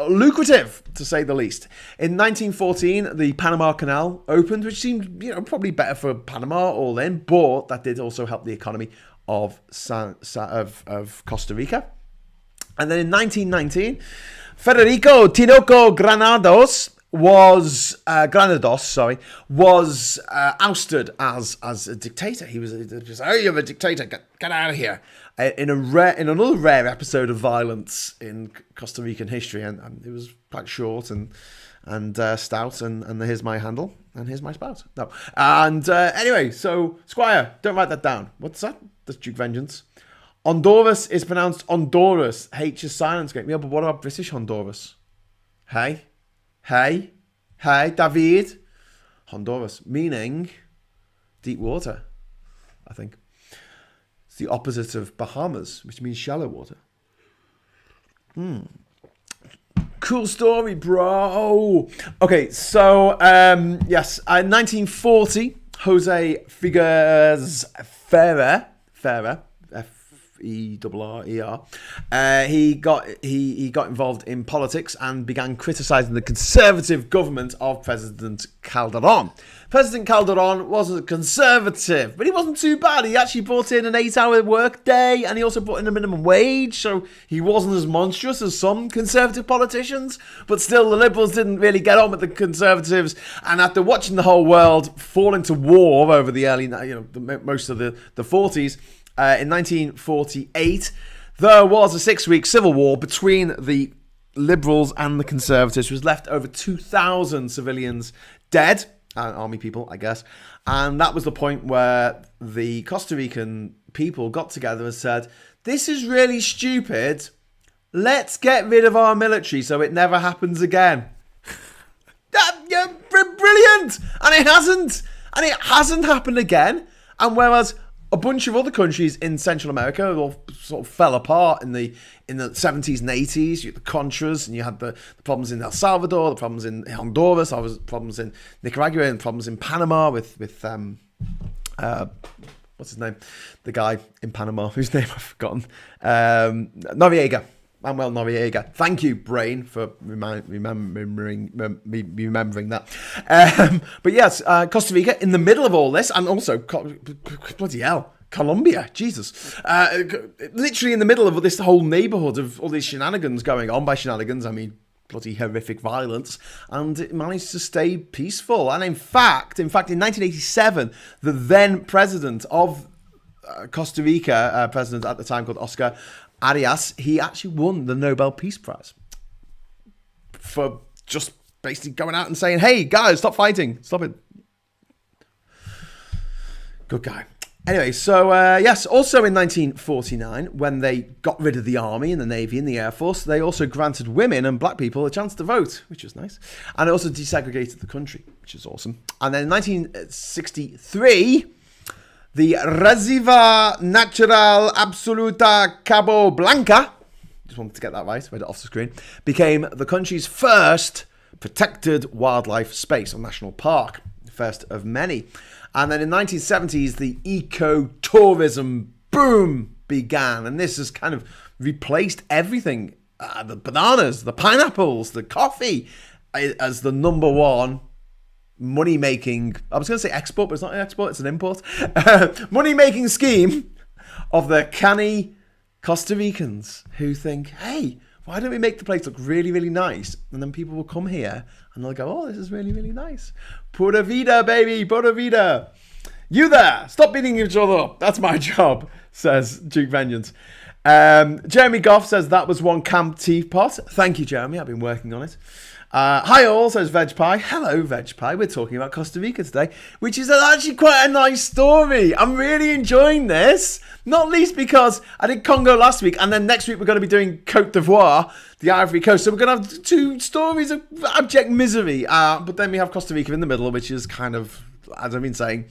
Speaker 1: lucrative, to say the least. In 1914, the Panama Canal opened, which seemed, probably better for Panama all in, but that did also help the economy of Costa Rica. And then in 1919, Federico Tinoco was ousted as a dictator. He was you're a dictator, get out of here. In another rare episode of violence in Costa Rican history, and it was quite short and stout. And here's my handle, and here's my spout. No, and anyway, so Squire, don't write that down. What's that? That's Duke Vengeance. Honduras is pronounced Honduras. H is silent. Yeah, but what about British Honduras? Hey, David. Honduras, meaning deep water, I think. It's the opposite of Bahamas, which means shallow water. Cool story, bro. Okay, so, yes, in 1940, Jose Figueres Ferrer, Ferrer, he got involved in politics and began criticizing the conservative government of President Calderon. President Calderon was a conservative, but he wasn't too bad. He actually brought in an 8-hour work day, and he also brought in a minimum wage, so he wasn't as monstrous as some conservative politicians. But still, the Liberals didn't really get on with the Conservatives, and after watching the whole world fall into war over the early, most of the 40s, in 1948, there was a 6-week civil war between the Liberals and the Conservatives, which was left over 2,000 civilians dead, army people, I guess. And that was the point where the Costa Rican people got together and said, this is really stupid. Let's get rid of our military so it never happens again. Brilliant! And it hasn't. And it hasn't happened again. And whereas a bunch of other countries in Central America, or sort of fell apart in the 70s and 80s. You had the Contras, and you had the problems in El Salvador, the problems in Honduras, problems in Nicaragua, and problems in Panama with what's his name? The guy in Panama whose name I've forgotten. Noriega. Manuel Noriega. Thank you, brain, for remembering that. But yes, Costa Rica in the middle of all this, and also bloody hell, Colombia, Jesus, literally in the middle of this whole neighborhood of all these shenanigans going on. By shenanigans, I mean bloody horrific violence, and it managed to stay peaceful. And in fact, in 1987, the then president of Costa Rica, president at the time called Oscar Arias, he actually won the Nobel Peace Prize for just basically going out and saying, "Hey guys, stop fighting, stop it." Good guy. Anyway, so yes, also in 1949, when they got rid of the army and the navy and the air force, they also granted women and black people a chance to vote, which was nice. And it also desegregated the country, which is awesome. And then in 1963, the Reserva Natural Absoluta Cabo Blanca, just wanted to get that right, read it off the screen, became the country's first protected wildlife space or national park, first of many. And then in the 1970s, the eco-tourism boom began. And this has kind of replaced everything. The bananas, the pineapples, the coffee as the number one money-making, I was going to say export, but it's not an export, it's an import. Money-making scheme of the canny Costa Ricans who think, hey, why don't we make the place look really, really nice? And then people will come here and they'll go, oh, this is really, really nice. Pura Vida, baby, Pura Vida. You there, stop beating each other up. That's my job, says Duke Vengeance. Jeremy Goff says that was one camp teapot. Thank you, Jeremy. I've been working on it. Hi all, says Veg Pie. Hello, Veg Pie. We're talking about Costa Rica today, which is actually quite a nice story. I'm really enjoying this, not least because I did Congo last week, and then next week we're going to be doing Côte d'Ivoire, the Ivory Coast. So we're going to have two stories of abject misery. But then we have Costa Rica in the middle, which is kind of, as I've been saying,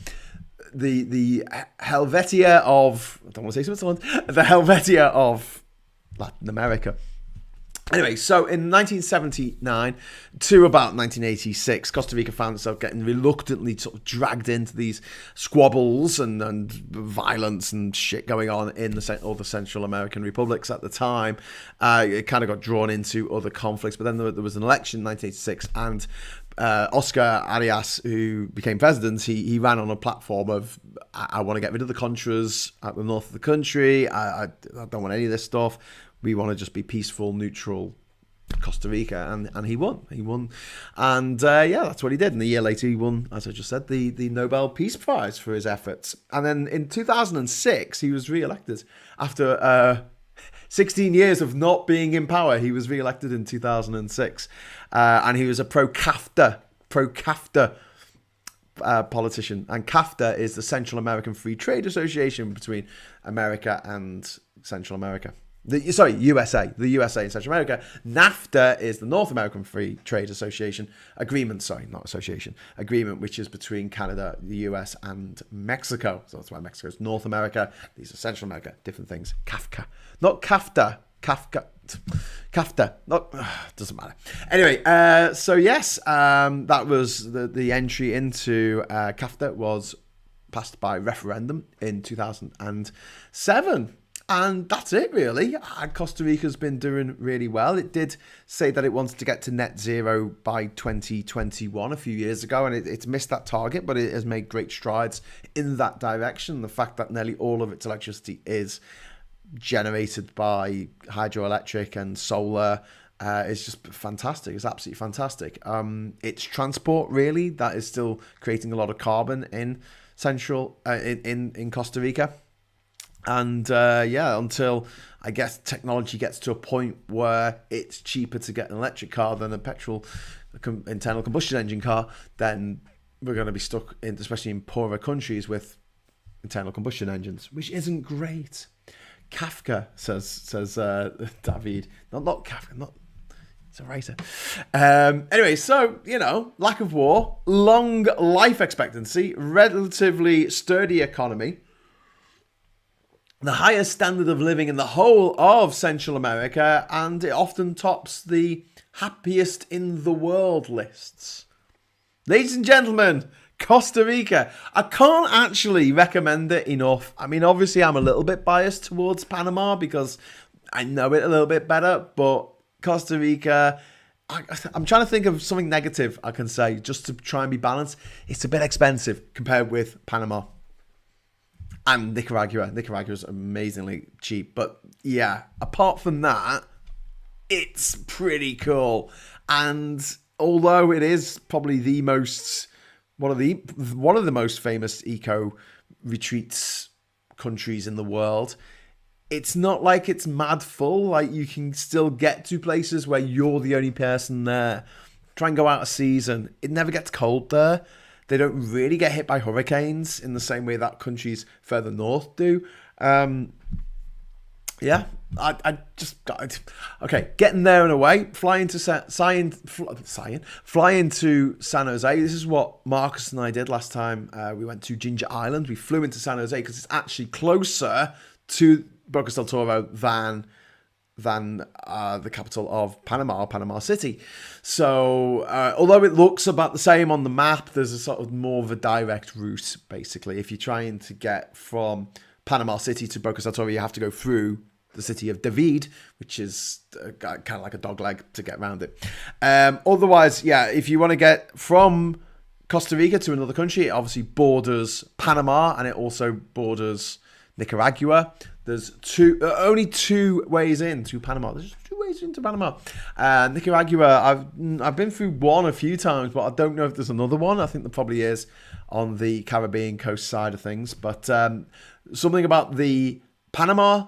Speaker 1: the Helvetia of, I don't want to say Switzerland, the Helvetia of Latin America. Anyway, so in 1979 to about 1986, Costa Rica found itself getting reluctantly sort of dragged into these squabbles and violence and shit going on in all the Central American republics at the time. It kind of got drawn into other conflicts, but then there was an election in 1986, and Oscar Arias, who became president, he ran on a platform of, I want to get rid of the Contras at the north of the country. I don't want any of this stuff. We want to just be peaceful, neutral Costa Rica, and he won. And yeah, that's what he did. And a year later, he won, as I just said, the Nobel Peace Prize for his efforts. And then in 2006, he was re-elected. After 16 years of not being in power, he was re-elected in 2006. And he was a pro-CAFTA politician. And CAFTA is the Central American Free Trade Association between America and Central America. USA. The USA and Central America. NAFTA is the North American Free Trade Association agreement. Agreement, which is between Canada, the US, and Mexico. So that's why Mexico is North America. These are Central America. Different things. Not CAFTA. CAFTA. Not, doesn't matter. Anyway, so yes, that was the entry into CAFTA was passed by referendum in 2007. And that's it, really. Costa Rica's been doing really well. It did say that it wanted to get to net zero by 2021 a few years ago, and it's missed that target, but it has made great strides in that direction. The fact that nearly all of its electricity is generated by hydroelectric and solar is just fantastic. It's absolutely fantastic. It's transport, really, that is still creating a lot of carbon in in Costa Rica. And yeah, until I guess technology gets to a point where it's cheaper to get an electric car than a petrol internal combustion engine car, then we're going to be stuck in, especially in poorer countries, with internal combustion engines, which isn't great. Kafka says David, not Kafka, not. It's a writer. Anyway, so, lack of war, long life expectancy, relatively sturdy economy. the highest standard of living in the whole of Central America, and it often tops the happiest in the world lists. Ladies and gentlemen, Costa Rica. I can't actually recommend it enough. I mean, obviously, I'm a little bit biased towards Panama because I know it a little bit better, but Costa Rica, I'm trying to think of something negative I can say just to try and be balanced. It's a bit expensive compared with Panama. And Nicaragua. Nicaragua's amazingly cheap. But yeah, apart from that, it's pretty cool. And although it is probably the most one of the most famous eco retreats countries in the world, it's not like it's mad full. Like, you can still get to places where you're the only person there. Try and go out of season. It never gets cold there. They don't really get hit by hurricanes in the same way that countries further north do. Yeah, I just got okay. Getting there and away, flying to San Jose. This is what Marcus and I did last time. We went to Ginger Island. We flew into San Jose because it's actually closer to Bocas del Toro than the capital of Panama City. So although it looks about the same on the map, there's a sort of more of a direct route, basically. If you're trying to get from Panama City to Bocas del Toro, you have to go through the city of David, which is kind of like a dog leg to get around it. Otherwise, yeah, if you want to get from Costa Rica to another country, it obviously borders Panama and it also borders Nicaragua. There's only two ways into Panama. There's just two ways into Panama. Nicaragua, I've been through one a few times, but I don't know if there's another one. I think there probably is on the Caribbean coast side of things. But something about the Panama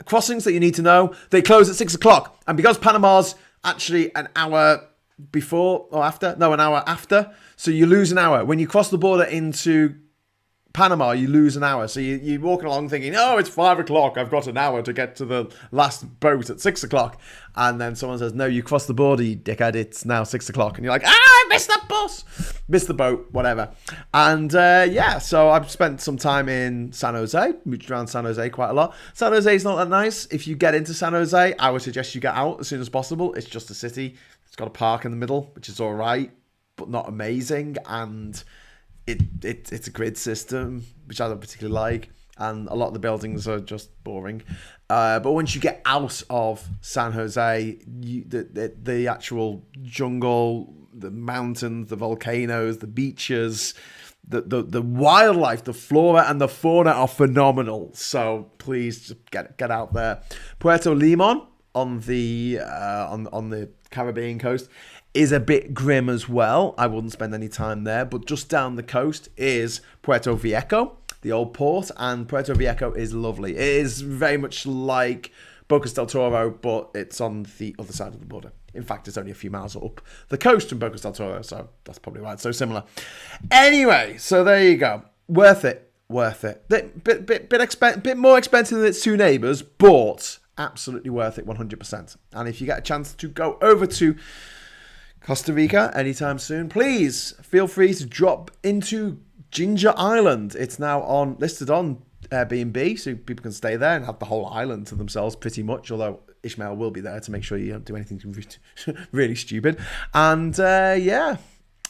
Speaker 1: crossings that you need to know. They close at 6 o'clock. And because Panama's actually an hour before or after, no, an hour after. So you lose an hour. When you cross the border into Panama, you lose an hour. So you're walking along thinking, oh, it's 5 o'clock. I've got an hour to get to the last boat at 6 o'clock. And then someone says, no, you crossed the border, you dickhead. It's now 6 o'clock. And you're like, I missed that bus. Missed the boat, whatever. And yeah, so I've spent some time in San Jose, moved around San Jose quite a lot. San Jose is not that nice. If you get into San Jose, I would suggest you get out as soon as possible. It's just a city. It's got a park in the middle, which is all right, but not amazing. And it's a grid system, which I don't particularly like, and a lot of the buildings are just boring. But once you get out of San Jose, the actual jungle, the mountains, the volcanoes, the beaches, the wildlife, the flora and the fauna are phenomenal. So please just get out there. Puerto Limon on the Caribbean coast is a bit grim as well. I wouldn't spend any time there, but just down the coast is Puerto Viejo, the old port, and Puerto Viejo is lovely. It is very much like Bocas del Toro, but it's on the other side of the border. In fact, it's only a few miles up the coast from Bocas del Toro, so that's probably why it's so similar. Anyway, so there you go. Worth it. Bit more expensive than its two neighbours, but absolutely worth it 100%. And if you get a chance to go over to Costa Rica anytime soon, please feel free to drop into Ginger Island. It's now listed on Airbnb, so people can stay there and have the whole island to themselves pretty much, although Ishmael will be there to make sure you don't do anything really stupid. And yeah,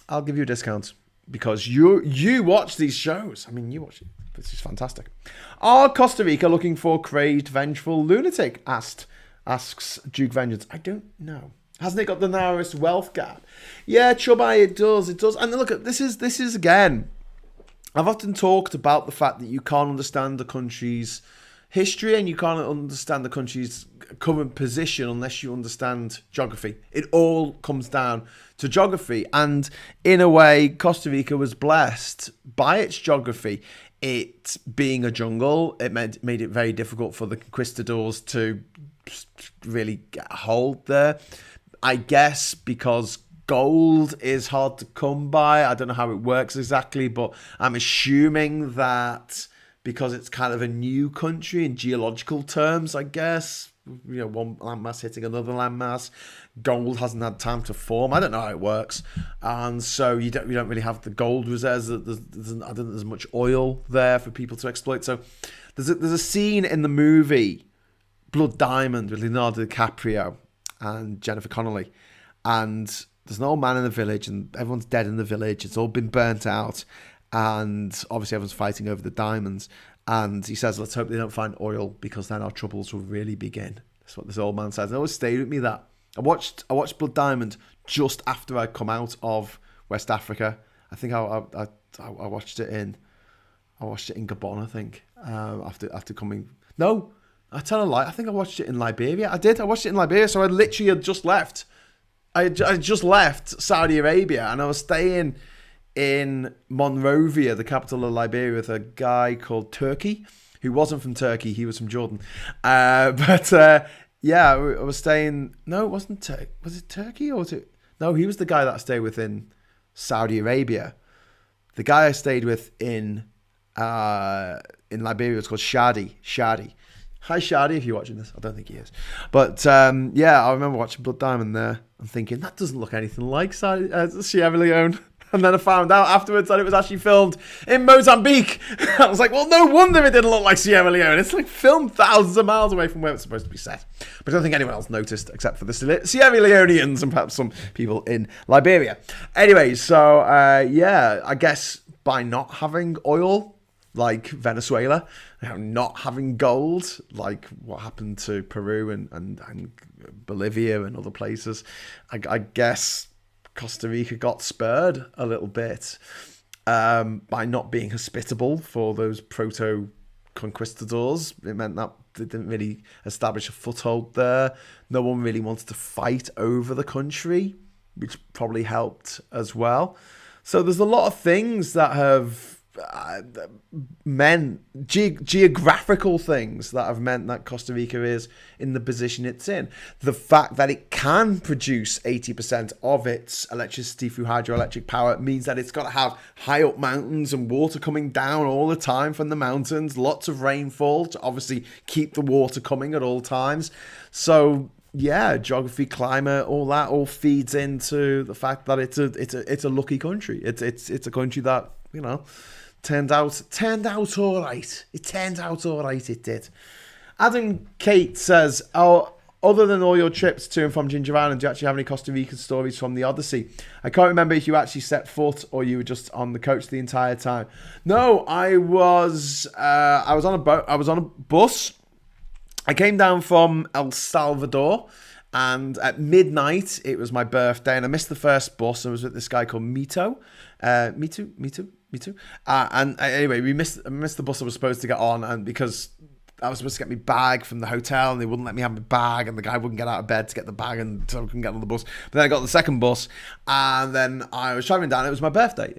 Speaker 1: I'll give you a discount because you watch these shows. I mean, you watch it. This is fantastic. Are Costa Rica looking for crazed, vengeful lunatic? Asks Duke Vengeance. I don't know. Hasn't it got the narrowest wealth gap? Yeah, Chubby, it does. And look, this is again, I've often talked about the fact that you can't understand the country's history and you can't understand the country's current position unless you understand geography. It all comes down to geography. And in a way, Costa Rica was blessed by its geography. It being a jungle, it made it very difficult for the conquistadors to really get a hold there. I guess because gold is hard to come by. I don't know how it works exactly, but I'm assuming that because it's kind of a new country in geological terms, I guess, you know, one landmass hitting another landmass, gold hasn't had time to form. I don't know how it works, and so you don't really have the gold reserves. I don't think there's much oil there for people to exploit. So There's a scene in the movie Blood Diamond with Leonardo DiCaprio and Jennifer Connelly, and there's an old man in the village, and everyone's dead in the village. It's all been burnt out, and obviously everyone's fighting over the diamonds. And he says, "Let's hope they don't find oil, because then our troubles will really begin." That's what this old man says. It always stayed with me, that. I watched Blood Diamond just after I'd come out of West Africa. I think I watched it in Gabon, I think. After coming. No, I tell a lie. I think I watched it in Liberia. I watched it in Liberia. So I literally had just left. I just left Saudi Arabia, and I was staying in Monrovia, the capital of Liberia, with a guy called Turkey, who wasn't from Turkey. He was from Jordan. Yeah, I was staying... No, it wasn't Turkey. Was it Turkey? No, he was the guy that I stayed with in Saudi Arabia. The guy I stayed with in Liberia was called Shadi. Hi, Shadi, if you're watching this. I don't think he is. But, yeah, I remember watching Blood Diamond there and thinking, that doesn't look anything like Sierra Leone. And then I found out afterwards that it was actually filmed in Mozambique. I was like, well, no wonder it didn't look like Sierra Leone. It's like filmed thousands of miles away from where it's supposed to be set. But I don't think anyone else noticed except for the Sierra Leoneans and perhaps some people in Liberia. Anyway, so, yeah, I guess by not having oil, like Venezuela, not having gold, like what happened to Peru and Bolivia and other places, I guess Costa Rica got spurred a little bit by not being hospitable for those proto-conquistadors. It meant that they didn't really establish a foothold there. No one really wanted to fight over the country, which probably helped as well. So there's a lot of things that have meant geographical things that have meant that Costa Rica is in the position it's in. The fact that it can produce 80% of its electricity through hydroelectric power means that it's got to have high up mountains and water coming down all the time from the mountains, lots of rainfall to obviously keep the water coming at all times. So yeah, geography, climate, all that all feeds into the fact that it's a lucky country. It's a country that, you know, turned out all right. It turned out all right, it did. Adam Kate says, "Oh, other than all your trips to and from Ginger Island, do you actually have any Costa Rican stories from the Odyssey? I can't remember if you actually set foot or you were just on the coach the entire time." No, I was on a boat. I was on a bus. I came down from El Salvador, and at midnight, it was my birthday, and I missed the first bus. I was with this guy called Mito. Me too. And anyway, I missed the bus I was supposed to get on, and because I was supposed to get my bag from the hotel, and they wouldn't let me have my bag, and the guy wouldn't get out of bed to get the bag, and so I couldn't get on the bus. But then I got the second bus, and then I was traveling down. It was my birthday,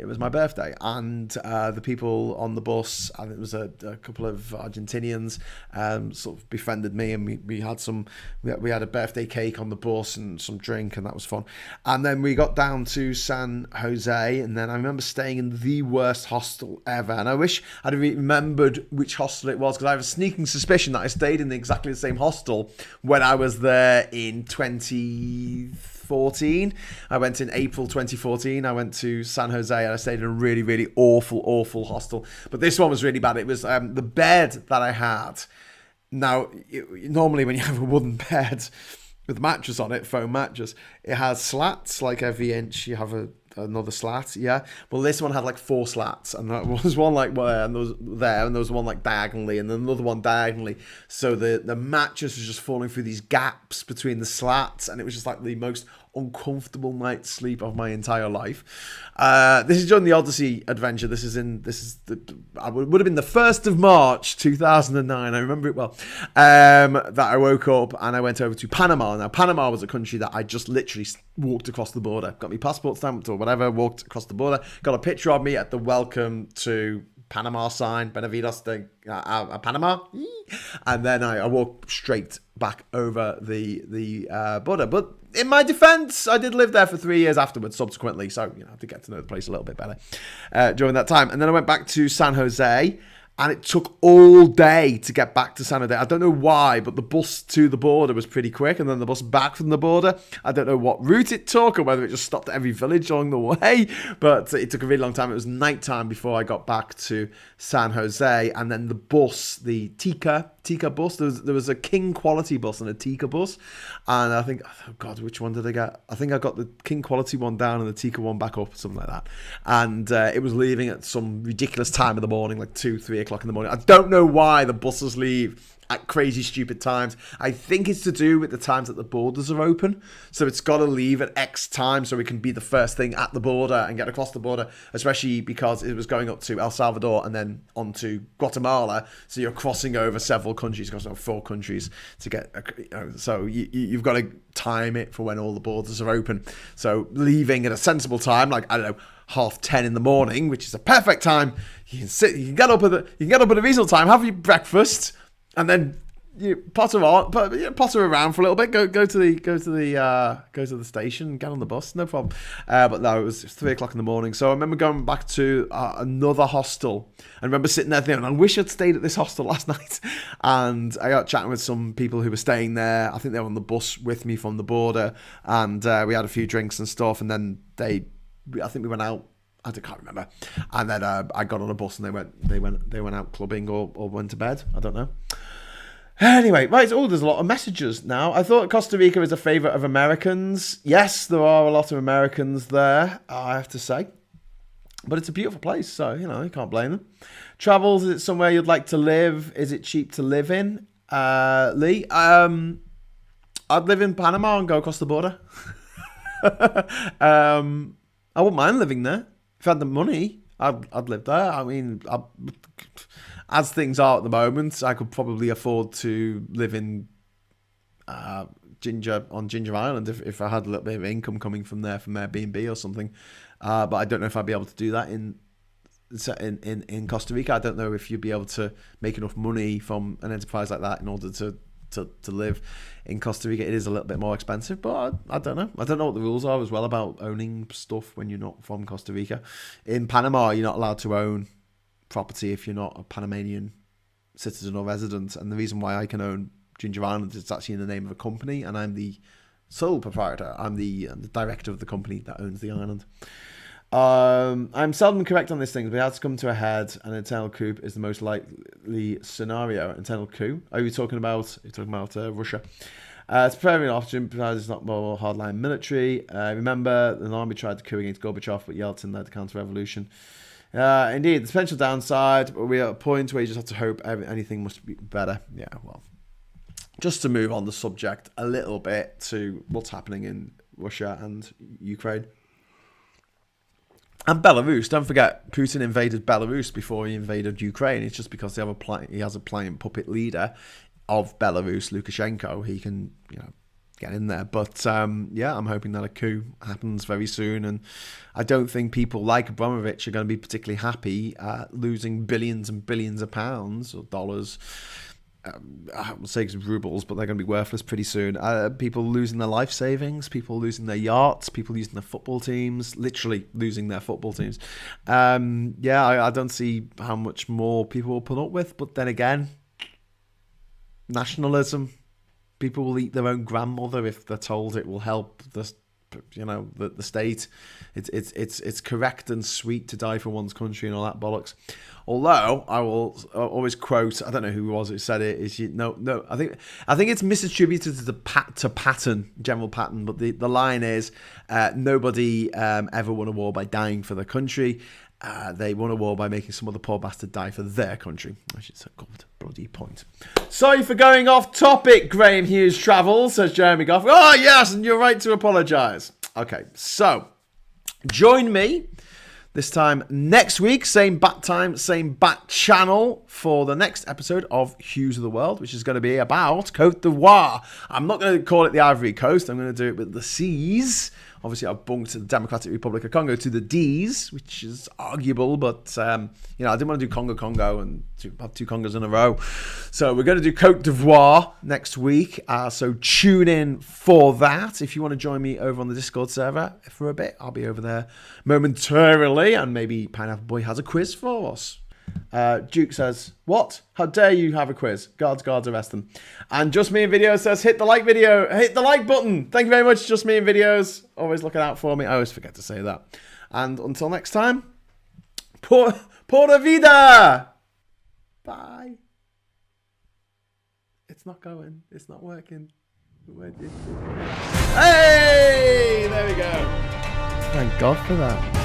Speaker 1: and the people on the bus, and it was a couple of Argentinians, sort of befriended me, and we had a birthday cake on the bus and some drink, and that was fun. And then we got down to San Jose, and then I remember staying in the worst hostel ever, and I wish I'd remembered which hostel it was, because I have a sneaking suspicion that I stayed in exactly the same hostel when I was there in 2014. I went in April 2014. I went to San Jose, and I stayed in a really, really awful hostel. But this one was really bad. It was the bed that I had. Now, normally when you have a wooden bed with a mattress on it, foam mattress, it has slats. Like every inch you have another slat, yeah. Well, this one had like 4 slats, and there was one like there, and there was one like diagonally, and then another one diagonally. So the mattress was just falling through these gaps between the slats, and it was just like the most uncomfortable night's sleep of my entire life. This is during the Odyssey adventure. Would have been the 1st of March 2009. I remember it well. That I woke up and I went over to Panama. Now, Panama was a country that I just literally walked across the border, got my passport stamped or whatever, walked across the border, got a picture of me at the welcome to Panama sign, Benavides de Panama, and then I walked straight back over the border. But in my defense, I did live there for 3 years afterwards, subsequently, so I had to get to know the place a little bit better during that time. And then I went back to San Jose, And it took all day to get back to San Jose. I don't know why, but the bus to the border was pretty quick. And then the bus back from the border, I don't know what route it took or whether it just stopped at every village along the way. But it took a really long time. It was nighttime before I got back to San Jose. And then the bus, the Tika bus, there was a King quality bus and a Tika bus. And I think, oh God, which one did I get? I think I got the King quality one down and the Tika one back up, something like that. And it was leaving at some ridiculous time in the morning, like 2-3 o'clock in the morning. I don't know why the buses leave at crazy stupid times. I think it's to do with the times that the borders are open, so it's got to leave at X time so we can be the first thing at the border and get across the border, especially because it was going up to El Salvador and then on to Guatemala, so you're crossing over several countries, crossing over 4 countries to get, so you've got to time it for when all the borders are open. So leaving at a sensible time, like, I don't know, 10:30 in the morning, which is a perfect time. You can get up at a reasonable time, have your breakfast, and then you potter around for a little bit. Go to the station, get on the bus, no problem. But no, it was 3 o'clock in the morning. So I remember going back to another hostel. I remember sitting there thinking, I wish I'd stayed at this hostel last night. And I got chatting with some people who were staying there. I think they were on the bus with me from the border, and we had a few drinks and stuff. And then I think we went out. I can't remember. And then I got on a bus and they went out clubbing or went to bed. I don't know. Anyway, right. Oh, there's a lot of messages now. I thought Costa Rica is a favourite of Americans. Yes, there are a lot of Americans there, I have to say. But it's a beautiful place, so, you can't blame them. Travels, is it somewhere you'd like to live? Is it cheap to live in? Lee? I'd live in Panama and go across the border. I wouldn't mind living there. If I had the money, I'd live there. I mean, as things are at the moment, I could probably afford to live in Ginger Island if I had a little bit of income coming from there, from Airbnb or something. But I don't know if I'd be able to do that in Costa Rica. I don't know if you'd be able to make enough money from an enterprise like that in order to live in Costa Rica. It is a little bit more expensive, but I don't know. I don't know what the rules are as well about owning stuff when you're not from Costa Rica. In Panama, you're not allowed to own property if you're not a Panamanian citizen or resident. And the reason why I can own Ginger Island is it's actually in the name of a company, and I'm the sole proprietor. I'm the director of the company that owns the island. I'm seldom correct on these things, but it has come to a head. An internal coup is the most likely scenario. Internal coup? Are you talking about? Russia? It's preparing an option, but it's not more hardline military. Remember, an army tried to coup against Gorbachev, but Yeltsin led the counter-revolution. Indeed, the potential downside, but we're at a point where you just have to hope anything must be better. Yeah, well, just to move on the subject a little bit to what's happening in Russia and Ukraine. And Belarus, don't forget, Putin invaded Belarus before he invaded Ukraine. It's just because he has a pliant puppet leader of Belarus, Lukashenko. He can, get in there. But I'm hoping that a coup happens very soon. And I don't think people like Abramovich are going to be particularly happy losing billions and billions of pounds or dollars. I would say rubles, but they're going to be worthless pretty soon. People losing their life savings, people losing their yachts, people losing their football teams, literally losing their football teams. I don't see how much more people will put up with. But then again, nationalism, people will eat their own grandmother if they're told it will help the state. It's correct and sweet to die for one's country and all that bollocks. Although I will always quote, I don't know who it was who said it. I think it's misattributed to Patton, General Patton, but the line is, nobody ever won a war by dying for their country. They won a war by making some other poor bastard die for their country. Which is a good bloody point. Sorry for going off topic, Graham Hughes Travel, says Jeremy Goff. Oh, yes, and you're right to apologise. Okay, so join me this time next week, same bat time, same bat channel, for the next episode of Hughes of the World, which is going to be about Côte d'Ivoire. I'm not going to call it the Ivory Coast. I'm going to do it with the C's. Obviously, I've bunked the Democratic Republic of Congo to the D's, which is arguable, but I didn't want to do Congo and have 2 Congos in a row. So we're going to do Côte d'Ivoire next week. So tune in for that. If you want to join me over on the Discord server for a bit, I'll be over there momentarily, and maybe Pineapple Boy has a quiz for us. Duke says, what? How dare you have a quiz? Guards, arrest them. And Just Me in Videos says, hit the like button. Thank you very much, Just Me in Videos. Always looking out for me. I always forget to say that. And until next time, Pura Vida. Bye. It's not going. It's not working. Hey, there we go. Thank God for that.